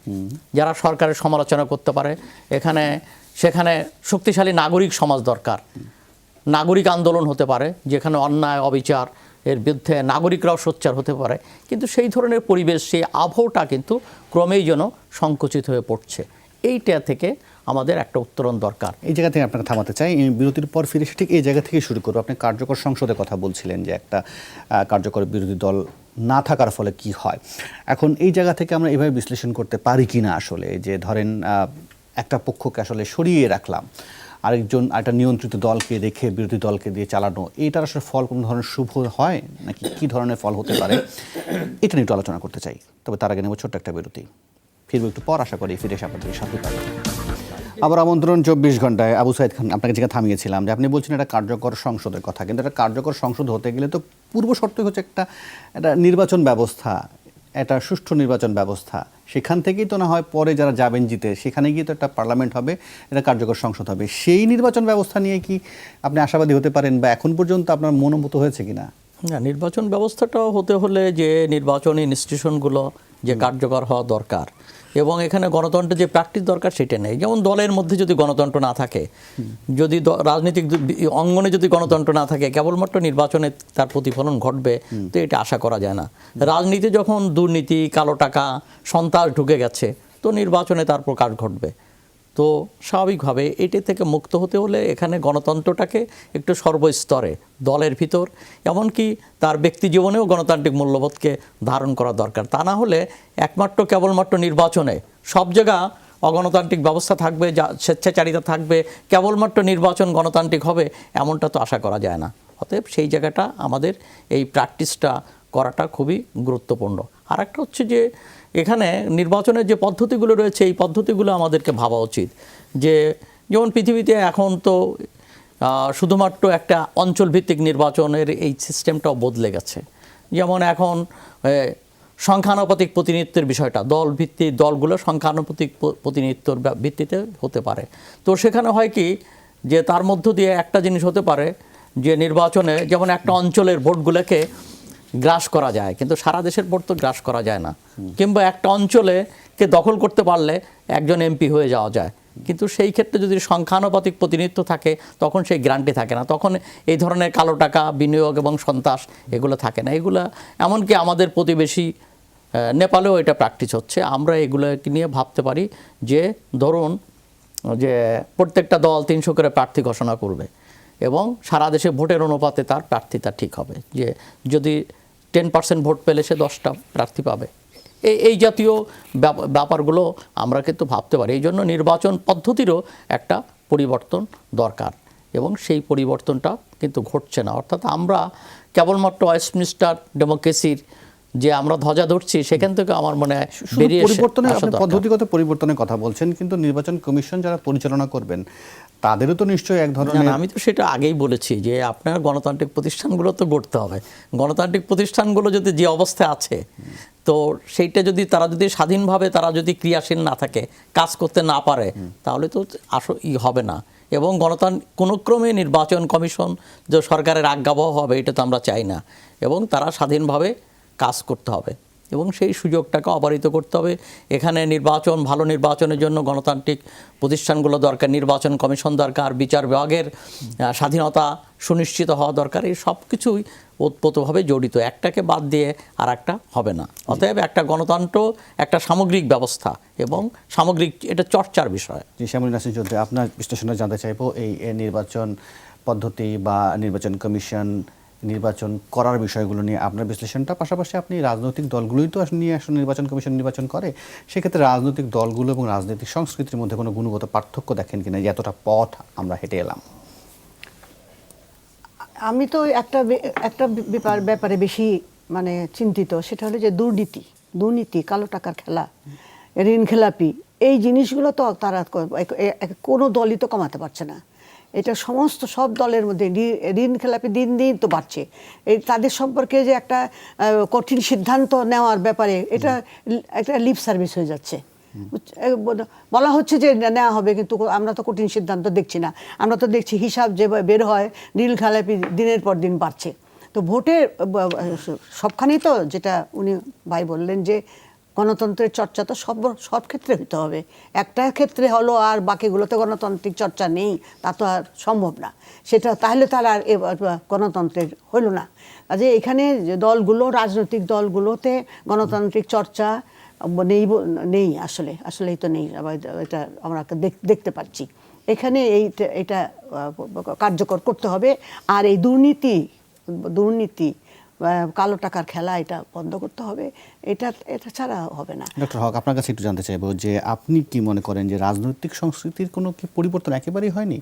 যারা সরকারের সমালোচনা করতে পারে। সেখানে শক্তিশালী নাগরিক সমাজ দরকার, নাগরিক আন্দোলন হতে পারে, যেখানে অন্যায় অবিচার এর বিরুদ্ধে নাগরিকরাও সোচ্চার হতে পারে। কিন্তু সেই ধরনের পরিবেশ, সেই আবহটা কিন্তু ক্রমেই যেন সংকুচিত হয়ে পড়ছে। এইটা থেকে আমাদের একটা উত্তরণ দরকার। এই জায়গা থেকে আপনাকে থামাতে চাই, বিরতির পর ফিরে এসে ঠিক এই জায়গা থেকে শুরু করবো। আপনি কার্যকর সংসদের কথা বলছিলেন যে একটা কার্যকর বিরোধী দল না থাকার ফলে কি হয়। এখন এই জায়গা থেকে আমরা এভাবে বিশ্লেষণ করতে পারি কি না আসলে, যে ধরেন একটা পক্ষকে আসলে সরিয়ে রাখলাম, একটা নিয়ন্ত্রিত দলকে রেখে বিরোধী দলকে দিয়ে চালানো, এইটার আসলে ফল কোনো ধরনের শুভ হয় নাকি কী ধরনের ফল হতে পারে, এটা নিয়ে একটু আলোচনা করতে চাই। তবে তার আগে নেব ছোট্ট একটা বিরতি। ফিরবো একটু পর, আশা করি ফিরে এসে আপনাদের সাথে পাবেন। আবার আমন্ত্রণ 24 ঘন্টায়। আবু সাইদ খান, আপনাকে যেটা থামিয়েছিলাম যে আপনি বলছেন এটা কার্যকর সংসদের কথা, কিন্তু এটা কার্যকর সংসদ হতে গেলে তো পূর্ব শর্ত হচ্ছে একটা নির্বাচন ব্যবস্থা, একটা সুষ্ঠু নির্বাচন ব্যবস্থা। সেখান থেকেই তো না হয় পরে যারা যাবেন জিতে, সেখানে গিয়ে তো একটা পার্লামেন্ট হবে, এটা কার্যকর সংসদ হবে। সেই নির্বাচন ব্যবস্থা নিয়ে কি আপনি আশাবাদী হতে পারেন, বা এখন পর্যন্ত আপনার মনোভূত হয়েছে কিনা? না, নির্বাচন ব্যবস্থাটাও হতে হলে যে নির্বাচনী ইনস্টিটিউশনগুলো যে কার্যকর হওয়া দরকার, এবং এখানে গণতন্ত্রের যে প্র্যাকটিস দরকার সেটা নেই। যেমন দলের মধ্যে যদি গণতন্ত্র না থাকে, যদি রাজনৈতিক অঙ্গনে যদি গণতন্ত্র না থাকে, কেবলমাত্র নির্বাচনে তার প্রতিফলন ঘটবে, তো এটা আশা করা যায় না। রাজনীতি যখন দুর্নীতি, কালো টাকা, সন্ত্রাস ঢুকে গেছে, তো নির্বাচনে তার প্রকাশ ঘটবে। তো স্বাভাবিকভাবে এটি থেকে মুক্ত হতে হলে এখানে গণতন্ত্রটাকে একটু সর্বস্তরে দলের ভিতর এমনকি তার ব্যক্তি জীবনেও গণতান্ত্রিক মূল্যবোধকে ধারণ করা দরকার। তা না হলে একমাত্র কেবলমাত্র নির্বাচনে সব জায়গা অগণতান্ত্রিক ব্যবস্থা থাকবে, স্বেচ্ছাচারিতা থাকবে, কেবলমাত্র নির্বাচন গণতান্ত্রিক হবে এমনটা তো আশা করা যায় না। অতএব সেই জায়গাটা আমাদের এই প্র্যাকটিসটা করাটা খুবই গুরুত্বপূর্ণ। আর একটা হচ্ছে যে এখানে নির্বাচনের যে পদ্ধতিগুলো রয়েছে এই পদ্ধতিগুলো আমাদেরকে ভাবা উচিত যে যেমন পৃথিবীতে এখন তো শুধুমাত্র একটা অঞ্চলভিত্তিক নির্বাচনের এই সিস্টেমটাও বদলে গেছে। যেমন এখন সংখ্যানুপাতিক প্রতিনিধিত্বের বিষয়টা দলভিত্তিক দলগুলো সংখ্যানুপাতিক প্রতিনিধিত্বর ভিত্তিতে হতে পারে। তো সেখানে হয় কি যে তার মধ্য দিয়ে একটা জিনিস হতে পারে যে নির্বাচনে যেমন একটা অঞ্চলের ভোটগুলোকে গ্রাস করা যায়, কিন্তু সারা দেশের ভোট তো গ্রাস করা যায় না। কিংবা একটা অঞ্চলে কে দখল করতে পারলে একজন এমপি হয়ে যাওয়া যায়, কিন্তু সেই ক্ষেত্রে যদি সংখ্যানুপাতিক প্রতিনিধিত্ব থাকে তখন সেই গ্যারান্টি থাকে না, তখন এই ধরনের কালো টাকা বিনিয়োগ এবং সন্ত্রাস এগুলো থাকে না। এগুলো এমনকি আমাদের প্রতিবেশী নেপালেও এটা প্র্যাকটিস হচ্ছে। আমরা এগুলোকে নিয়ে ভাবতে পারি যে ধরুন যে প্রত্যেকটা দল 300 করে প্রার্থী ঘোষণা করবে এবং সারা দেশে ভোটের অনুপাতে তার প্রার্থীতা ঠিক হবে, যে যদি 10% ভোট পেলে সে 10টা প্রার্থী পাবে। এই জাতীয় ব্যাপারগুলো আমরা কিন্তু ভাবতে পারি। এই জন্য নির্বাচন পদ্ধতিরও একটা পরিবর্তন দরকার এবং সেই পরিবর্তনটা কিন্তু ঘটছে না। অর্থাৎ আমরা কেবলমাত্র ওয়েস্টমিনিস্টার ডেমোক্রেসির যে আমরা ধ্বজা ধরছি সেখান থেকে আমার মনে হয় বেরিয়ে পদ্ধতিগত পরিবর্তনের কথা বলছেন, কিন্তু নির্বাচন কমিশন যারা পরিচালনা করবেন তাদেরও তো নিশ্চয়ই এক ধরনের। আমি তো সেটা আগেই বলেছি যে আপনার গণতান্ত্রিক প্রতিষ্ঠানগুলো তো গড়তে হবে। গণতান্ত্রিক প্রতিষ্ঠানগুলো যদি যে অবস্থায় আছে তো সেইটা যদি তারা যদি স্বাধীনভাবে তারা যদি ক্রিয়াশীল না থাকে, কাজ করতে না পারে, তাহলে তো হবে না। এবং কোনো ক্রমে নির্বাচন কমিশন যে সরকারের আজ্ঞাবহ হবে এটা তো আমরা চাই না, এবং তারা স্বাধীনভাবে কাজ করতে হবে এবং সেই সুযোগটাকে অবারিত করতে হবে। এখানে নির্বাচন, ভালো নির্বাচনের জন্য গণতান্ত্রিক প্রতিষ্ঠানগুলো দরকার, নির্বাচন কমিশন দরকার, বিচার বিভাগের স্বাধীনতা সুনিশ্চিত হওয়া দরকার। এই সব কিছুই ওতপ্রোতভাবে জড়িত, একটাকে বাদ দিয়ে আর একটা হবে না। অতএব একটা গণতন্ত্র একটা সামগ্রিক ব্যবস্থা এবং সামগ্রিক এটা চর্চার বিষয়। জি, শ্যামলী নাসির চৌধুরী, আপনার বিশ্লেষণে জানতে চাইবো এই নির্বাচন পদ্ধতি বা নির্বাচন কমিশন নির্বাচন করার বিষয়গুলো নিয়ে আপনার বিশ্লেষণটা। পাশাপাশি আপনি রাজনৈতিক দলগুলোই তো নিয়ে আসলে নির্বাচন কমিশন নির্বাচন করে, সেক্ষেত্রে রাজনৈতিক দলগুলো এবং রাজনৈতিক সংস্কৃতির মধ্যে কোনো গুণগত পার্থক্য দেখেন কিনা, যে এতটা পথ আমরা হেঁটে এলাম। আমি তো একটা ব্যাপারে বেশি চিন্তিত, সেটা হলো যে দুর্নীতি, কালো টাকার খেলা, ঋণ খেলাপি, এই জিনিসগুলো তো তারা কোনো দলই তো কমাতে পারছে না। এটা সব দলের মধ্যে ঋণ খেলাপি দিন দিন তো বাড়ছে। এই তাদের সম্পর্কে যে একটা কঠিন সিদ্ধান্ত নেওয়ার ব্যাপারে এটা একটা লিপ সার্ভিস হয়ে যাচ্ছে। বলা হচ্ছে যে নেওয়া হবে, কিন্তু আমরা তো কঠিন সিদ্ধান্ত দেখছি না। আমরা তো দেখছি হিসাব যে বের হয় ঋণ খেলাপি দিনের পর দিন বাড়ছে। তো ভোটের সবখানেই তো যেটা উনি ভাই বললেন যে গণতন্ত্রের চর্চা তো সব ক্ষেত্রে হতে হবে। একটা ক্ষেত্রে হলো আর বাকিগুলোতে গণতান্ত্রিক চর্চা নেই, তা তো আর সম্ভব না। সেটা তাহলে তার আর গণতন্ত্রের হলো না। যে এখানে দলগুলো, রাজনৈতিক দলগুলোতে গণতান্ত্রিক চর্চা নেই, আসলেই তো নেই। এটা আমরা দেখতে পাচ্ছি। এখানে এটা কার্যকর করতে হবে। আর এই দুর্নীতি কালো টাকার খেলা এটা বন্ধ করতে হবে। এটা ছাড়া হবে না। ডক্টর হক, আপনার কাছে একটু জানতে চাইবো যে আপনি কি মনে করেন যে রাজনৈতিক সংস্কৃতির কোনো কি পরিবর্তন একেবারেই হয়নি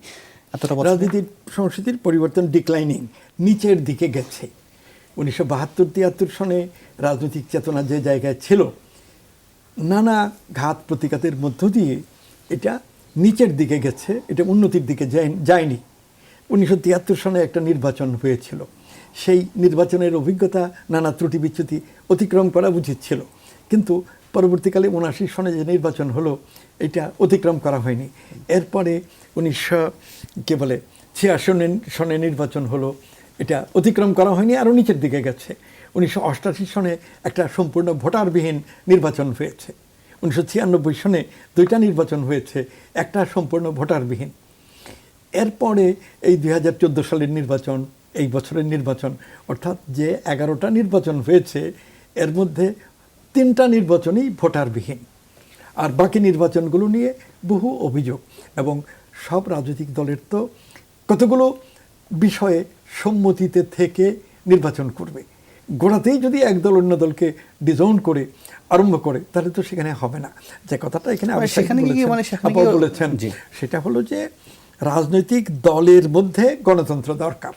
এতটা বছর? রাজনীতির সংস্কৃতির পরিবর্তন ডিক্লাইনিং, নিচের দিকে গেছে। 1972-73 সনে রাজনৈতিক চেতনা যে জায়গায় ছিল, নানা ঘাত প্রতিঘাতের মধ্য দিয়ে এটা নিচের দিকে গেছে, এটা উন্নতির দিকে যায়নি। 1973 সনে একটা নির্বাচন হয়েছিল, সেই নির্বাচনের অভিজ্ঞতা নানা ত্রুটি বিচ্যুতি অতিক্রম করা উচিত ছিল, কিন্তু পরবর্তীকালে 79 সনে যে নির্বাচন হলো এটা অতিক্রম করা হয়নি। এরপরে 1986 সনে নির্বাচন হলো, এটা অতিক্রম করা হয়নি, আরও নিচের দিকে গেছে। 1988 সনে একটা সম্পূর্ণ ভোটারবিহীন নির্বাচন হয়েছে। 1996 সনে 2টা নির্বাচন হয়েছে, একটা সম্পূর্ণ ভোটারবিহীন। এরপরে এই 2014 সালের নির্বাচন, এই বছরের নির্বাচন, অর্থাৎ যে 11টা নির্বাচন হয়েছে এর মধ্যে 3টা নির্বাচনই ভোটারবিহীন, আর বাকি নির্বাচনগুলো নিয়ে বহু অভিযোগ, এবং সব রাজনৈতিক দলের তো কতগুলো বিষয়ে সম্মতিতে থেকে নির্বাচন করবে। গোড়াতেই যদি এক দল অন্য দলকে ডিজাউন করে আরম্ভ করে, তাহলে তো সেখানে হবে না। যে কথাটা এখানে আপনি বলেছেন, সেটা হলো যে রাজনৈতিক দলের মধ্যে গণতন্ত্র দরকার।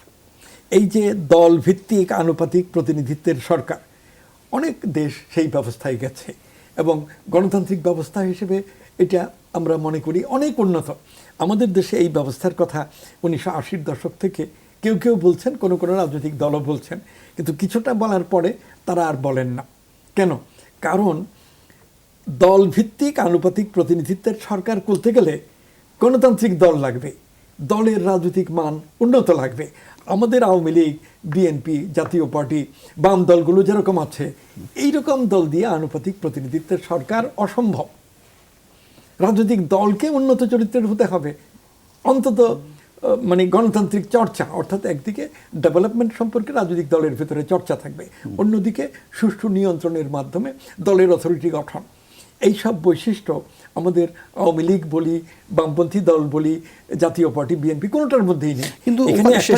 এই যে দল ভিত্তিক আনুপাতিক প্রতিনিধিত্বের সরকার, অনেক দেশ সেই ব্যবস্থায় গেছে, এবং গণতান্ত্রিক ব্যবস্থা হিসেবে এটা আমরা মনে করি অনেক উন্নত। আমাদের দেশে এই ব্যবস্থার কথা 1980-র দশক থেকে কেউ কেউ বলছেন, কোনো কোনো রাজনৈতিক দলও বলছেন, কিন্তু কিছুটা বলার পরে তারা আর বলেন না। কেন? কারণ দল ভিত্তিক আনুপাতিক প্রতিনিধিত্বের সরকার করতে গেলে গণতান্ত্রিক দল লাগবে, দলের রাজনৈতিক মান উন্নত লাগবে। আমাদের আওয়ামী লীগ, বিএনপি, জাতীয় পার্টি, বাম দলগুলো যেরকম আছে, এইরকম দল দিয়ে আনুপাতিক প্রতিনিধিত্বের সরকার অসম্ভব। রাজনৈতিক দলকে উন্নত চরিত্রের হতে হবে, অন্তত মানে গণতান্ত্রিক চর্চা, অর্থাৎ একদিকে ডেভেলপমেন্ট সম্পর্কে রাজনৈতিক দলের ভিতরে চর্চা থাকবে, অন্যদিকে সুষ্ঠু নিয়ন্ত্রণের মাধ্যমে দলের অথরিটি গঠন। এই সব বৈশিষ্ট্য আমাদের আওয়ামী লীগ বলি, বামপন্থী দল বলি, জাতীয় পার্টি, বিএনপি, কোনোটার মধ্যেই নেই। কিন্তু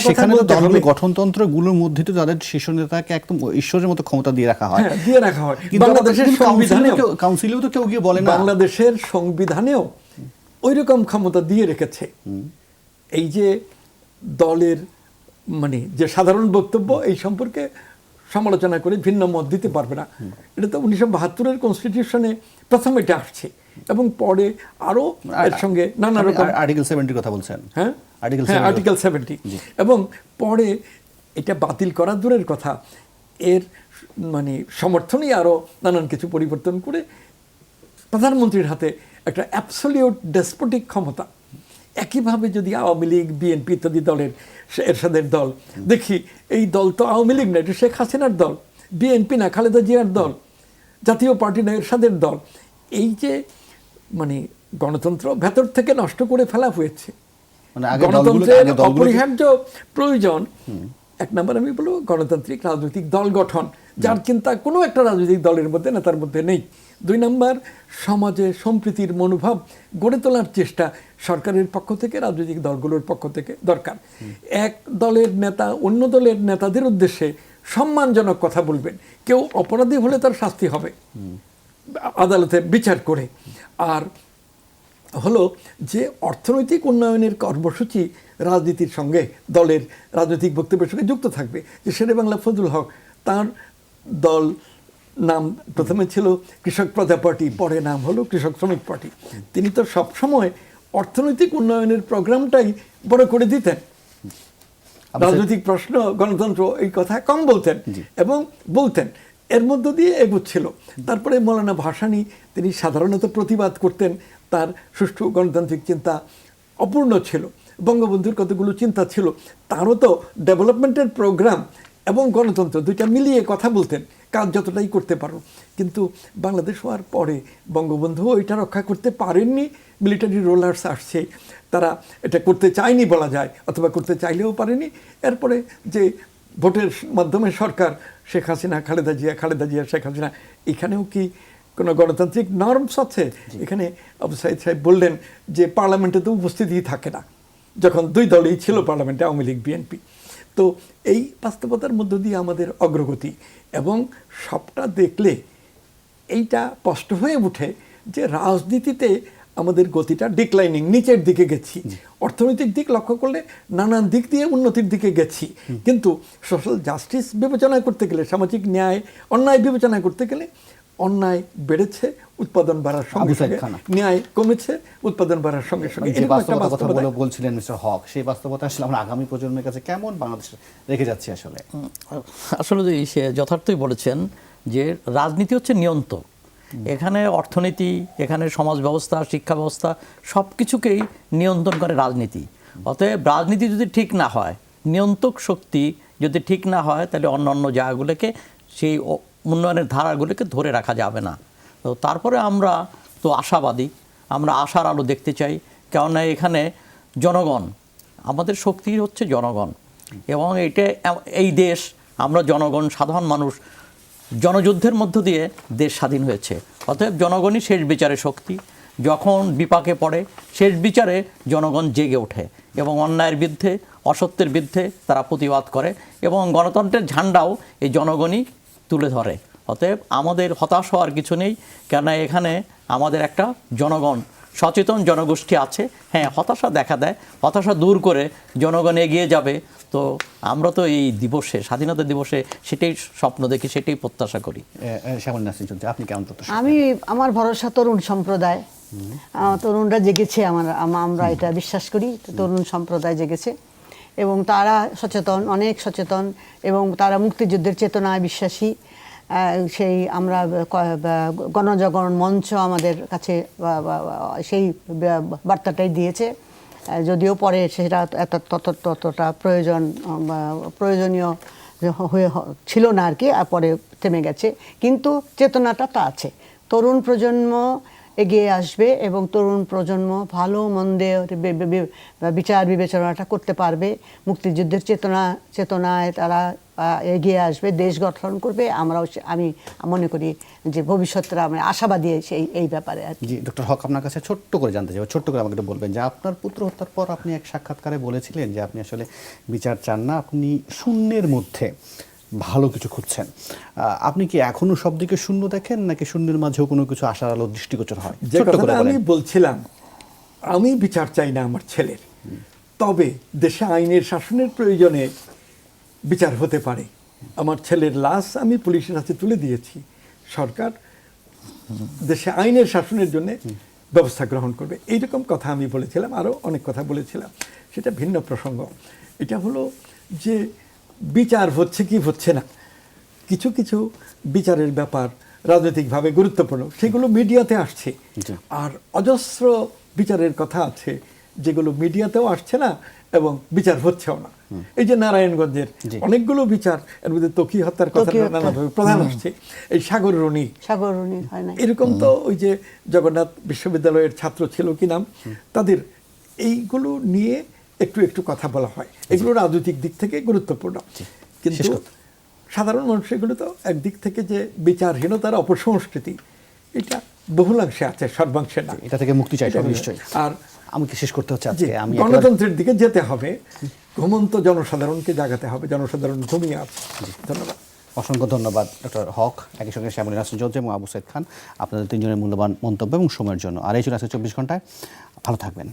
সেখানে দলের গঠনতন্ত্রগুলোর মধ্যে তো তাদের শীর্ষ নেতাকে একদম ঈশ্বরের মতো ক্ষমতা দিয়ে রাখা হয়, দিয়ে রাখা হয়। বাংলাদেশের সংবিধানেও, কাউন্সিলেও তো কেউ গিয়ে বলে না, বাংলাদেশের সংবিধানেও ওই রকম ক্ষমতা দিয়ে রেখেছে। এই যে দলের মানে যে সাধারণ বক্তব্য, এই সম্পর্কে সমালোচনা করে ভিন্ন মত দিতে পারবে না, এটা তো 1972-এর কনস্টিটিউশনে প্রথম এটা আসছে, এবং পরে আরো এর সঙ্গে নানা রকম আর্টিকেল 70-এর কথা বলছেন। হ্যাঁ, আর্টিকেল 70, এবং পরে এটা বাতিল করা দূরের কথা, এর মানে সমর্থনেই আরো নানান কিছু পরিবর্তন করে প্রধানমন্ত্রীর হাতে একটা অ্যাবসলিউট ডেসপোটিক ক্ষমতা। একইভাবে যদি আওয়ামী লীগ, বিএনপি ইত্যাদি দলের, এরশাদের দল দেখি, এই দল তো আওয়ামী লীগ না, এটা শেখ হাসিনার দল, বিএনপি না খালেদা জিয়ার দল, জাতীয় পার্টি না এরশাদের দল, এই যে মানে গণতন্ত্র ভেতর থেকে নষ্ট করে ফেলা হয়েছে। গণতন্ত্রের অপরিহার্য প্রয়োজন, এক নম্বর আমি বলবো গণতান্ত্রিক রাজনৈতিক দল গঠন, যার চিন্তা কোনো একটা রাজনৈতিক দলের মধ্যে নেতার মধ্যে নেই। 2 নম্বর, সমাজে সম্প্রীতির মনোভাব গড়ে তোলার চেষ্টা সরকারের পক্ষ থেকে, রাজনৈতিক দলগুলোর পক্ষ থেকে দরকার। এক দলের নেতা অন্য দলের নেতাদের উদ্দেশ্যে সম্মানজনক কথা বলবেন, কেউ অপরাধী হলে তার শাস্তি হবে আদালতে বিচার করে। আর হলো যে অর্থনৈতিক উন্নয়নের কর্মসূচি রাজনীতির সঙ্গে, দলের রাজনৈতিক বক্তব্যের সঙ্গে যুক্ত থাকবে। যে শেরেবাংলা ফজলুল হক, তার দল নাম প্রথমে ছিল কৃষক প্রজা পার্টি, পরে নাম হলো কৃষক শ্রমিক পার্টি। তিনি তো সবসময় অর্থনৈতিক উন্নয়নের প্রোগ্রামটাই বড় করে দিতেন, রাজনৈতিক প্রশ্ন, গণতন্ত্র এই কথা কম বলতেন, এবং বলতেন এর মধ্য দিয়ে এগুচ্ছিল। তারপরে মৌলানা ভাসানী, তিনি সাধারণত প্রতিবাদ করতেন, তার সুষ্ঠু গণতান্ত্রিক চিন্তা অপূর্ণ ছিল। বঙ্গবন্ধুর কতগুলো চিন্তা ছিল, তারও তো ডেভেলপমেন্টের প্রোগ্রাম এবং গণতন্ত্র দুইটা মিলিয়ে কথা বলতেন, কাজ যতটাই করতে পারো। কিন্তু বাংলাদেশ হওয়ার পরে বঙ্গবন্ধুও এটা রক্ষা করতে পারেননি, মিলিটারি রোলার্স আসছে, তারা এটা করতে চায়নি বলা যায়, অথবা করতে চাইলেও পারেনি। এরপরে যে ভোটের মাধ্যমে সরকার, শেখ হাসিনা, খালেদা জিয়া, শেখ হাসিনা, এখানেও কি কোনো গণতান্ত্রিক নর্মস আছে? এখানে আবু সাইদ সাহেব বললেন যে পার্লামেন্টে তো উপস্থিতিই থাকে না, যখন 2 দলই ছিল পার্লামেন্টে, আওয়ামী লীগ, বিএনপি। তো এই বাস্তবতার মধ্য দিয়ে আমাদের অগ্রগতি, এবং সবটা দেখলে এইটা স্পষ্ট হয়ে ওঠে যে রাজনীতিতে আমাদের গতিটা ডিক্লাইনিং, নিচের দিকে গেছি। অর্থনৈতিক দিক লক্ষ্য করলে নানান দিক দিয়ে উন্নতির দিকে গেছি, কিন্তু সোশ্যাল জাস্টিস বিবেচনা করতে গেলে, সামাজিক ন্যায়, অন্যায় বিবেচনা করতে গেলে অন্যায় বেড়েছে, উৎপাদন বাড়ার সঙ্গে সঙ্গে ন্যায় কমেছে, উৎপাদন বাড়ার সঙ্গে সঙ্গে। যে বাস্তবতার কথা বলছিলেন মিস্টার হক, সেই বাস্তবতা আসলে আমরা আগামী প্রজন্মের কাছে কেমন বাংলাদেশ রেখে যাচ্ছি? আসলে সে যথার্থই বলেছেন যে রাজনীতি হচ্ছে নিয়ন্ত্রক। এখানে অর্থনীতি, এখানে সমাজ ব্যবস্থা, শিক্ষা ব্যবস্থা, সব কিছুকেই নিয়ন্ত্রণ করে রাজনীতি। অতএব রাজনীতি যদি ঠিক না হয়, নিয়ন্ত্রক শক্তি যদি ঠিক না হয়, তাহলে অন্যান্য জায়গাগুলোকে, সেই উন্নয়নের ধারাগুলোকে ধরে রাখা যাবে না। তো তারপরে আমরা তো আশাবাদী, আমরা আশার আলো দেখতে চাই, কেননা এখানে জনগণ, আমাদের শক্তি হচ্ছে জনগণ, এবং এই দেশ, আমরা জনগণ, সাধারণ মানুষ, জনযুদ্ধের মধ্য দিয়ে দেশ স্বাধীন হয়েছে। অতএব জনগণই শেষ বিচারের শক্তি। যখন বিপাকে পড়ে শেষ বিচারে জনগণ জেগে ওঠে এবং অন্যায়ের বিরুদ্ধে অসত্যের বিরুদ্ধে তারা প্রতিবাদ করে এবং গণতন্ত্রের ঝান্ডাও এই জনগণই তুলে ধরে। অতএব আমাদের হতাশ হওয়ার কিছু নেই, কেননা এখানে আমাদের একটা জনগণ সচেতন জনগোষ্ঠী আছে। হ্যাঁ, হতাশা দেখা দেয়, হতাশা দূর করে জনগণ এগিয়ে যাবে। তো আমরা তো এই দিবসে, স্বাধীনতা দিবসে সেটাই স্বপ্ন দেখি, সেটাই প্রত্যাশা করি। শ্যামলী নাসরিন চৌধুরী, আপনি কেমন প্রত্যাশা? আমার ভরসা তরুণ সম্প্রদায়, তরুণরা জেগেছে, আমরা এটা বিশ্বাস করি। তরুণ সম্প্রদায় জেগেছে এবং তারা সচেতন, অনেক সচেতন, এবং তারা মুক্তিযুদ্ধের চেতনায় বিশ্বাসী। সেই আমরা গণজাগরণ মঞ্চ আমাদের কাছে সেই বার্তাটাই দিয়েছে, যদিও পরে সেটা ততটা প্রয়োজনীয় হয়ে ছিল না আর কি, আর পরে থেমে গেছে, কিন্তু চেতনাটা তো আছে। তরুণ প্রজন্ম এগিয়ে আসবে এবং তরুণ প্রজন্ম ভালো মন্দের বিচার বিবেচনাটা করতে পারবে। মুক্তিযুদ্ধের চেতনায় তারা এগিয়ে আসবে, দেশ গঠন করবে। আমি মনে করি যে ভবিষ্যৎটা আমি আশাবাদী এই ব্যাপারে আর কি। জি, ডক্টর হক, আপনার কাছে ছোট্ট করে জানতে চাই, ছোট্ট করে আমাকে একটু বলবেন যে আপনার পুত্র হত্যার পর আপনি এক সাক্ষাৎকারে বলেছিলেন যে আপনি আসলে বিচার চান না, আপনি শূন্যের মধ্যে ভালো কিছু খুঁজছেন। আপনি কি এখনো সব দিকে শূন্য দেখেন, নাকি শূন্যের মাঝেও কোনো কিছু আশার আলো দৃষ্টিগোচর হয়? যে কথাটা আমি বলছিলাম, আমি বিচার চাই না আমার ছেলের, তবে দেশে আইনের শাসনের প্রয়োজনে বিচার হতে পারে। আমার ছেলের লাশ আমি পুলিশের হাতে তুলে দিয়েছি, সরকার দেশে আইনের শাসনের জন্য ব্যবস্থা গ্রহণ করবে, এইরকম কথা আমি বলেছিলাম। আরও অনেক কথা বলেছিলাম, সেটা ভিন্ন প্রসঙ্গ। এটা হলো যে বিচার হচ্ছে কি হচ্ছে না, কিছু কিছু বিচারের ব্যাপার রাজনৈতিকভাবে গুরুত্বপূর্ণ, সেগুলো মিডিয়াতে আসছে। আর অজস্র বিচারের কথা আছে যেগুলো মিডিয়াতেও আসছে না এবং বিচার হচ্ছেও না। এই যে নারায়ণগঞ্জের অনেকগুলো বিচার, এর মধ্যে তকি হত্যার কথা নানাভাবে প্রধান আসছে, এই সাগররণী হয় না, এরকম তো ওই যে জগন্নাথ বিশ্ববিদ্যালয়ের ছাত্র ছিল কি নাম, তাদের এইগুলো নিয়ে একটু একটু কথা বলা হয়, এগুলো রাজনৈতিক দিক থেকে গুরুত্বপূর্ণ। কিন্তু সাধারণ মানুষ এগুলো তো একদিক থেকে যে বিচারহীনতার অপসংস্কৃতি, এটা বহুলাংশে আছে, সর্বাংশে না। এটা থেকে মুক্তি চাই নিশ্চয়ই। আর আমাকে শেষ করতে হচ্ছে আজকে, আমি গণতন্ত্রের দিকে যেতে হবে, ঘুমন্ত জনসাধারণকে জাগাতে হবে, জনসাধারণ ঘুমিয়ে আছে। ধন্যবাদ, অসংখ্য ধন্যবাদ ডক্টর হক, একই সঙ্গে শ্যামলী নাসরিন চৌধুরী এবং আবু সাইদ খান, আপনাদের তিনজনের মূল্যবান মন্তব্য এবং সময়ের জন্য। আর এই ছিল আজকে 24 ঘন্টায়। ভালো থাকবেন।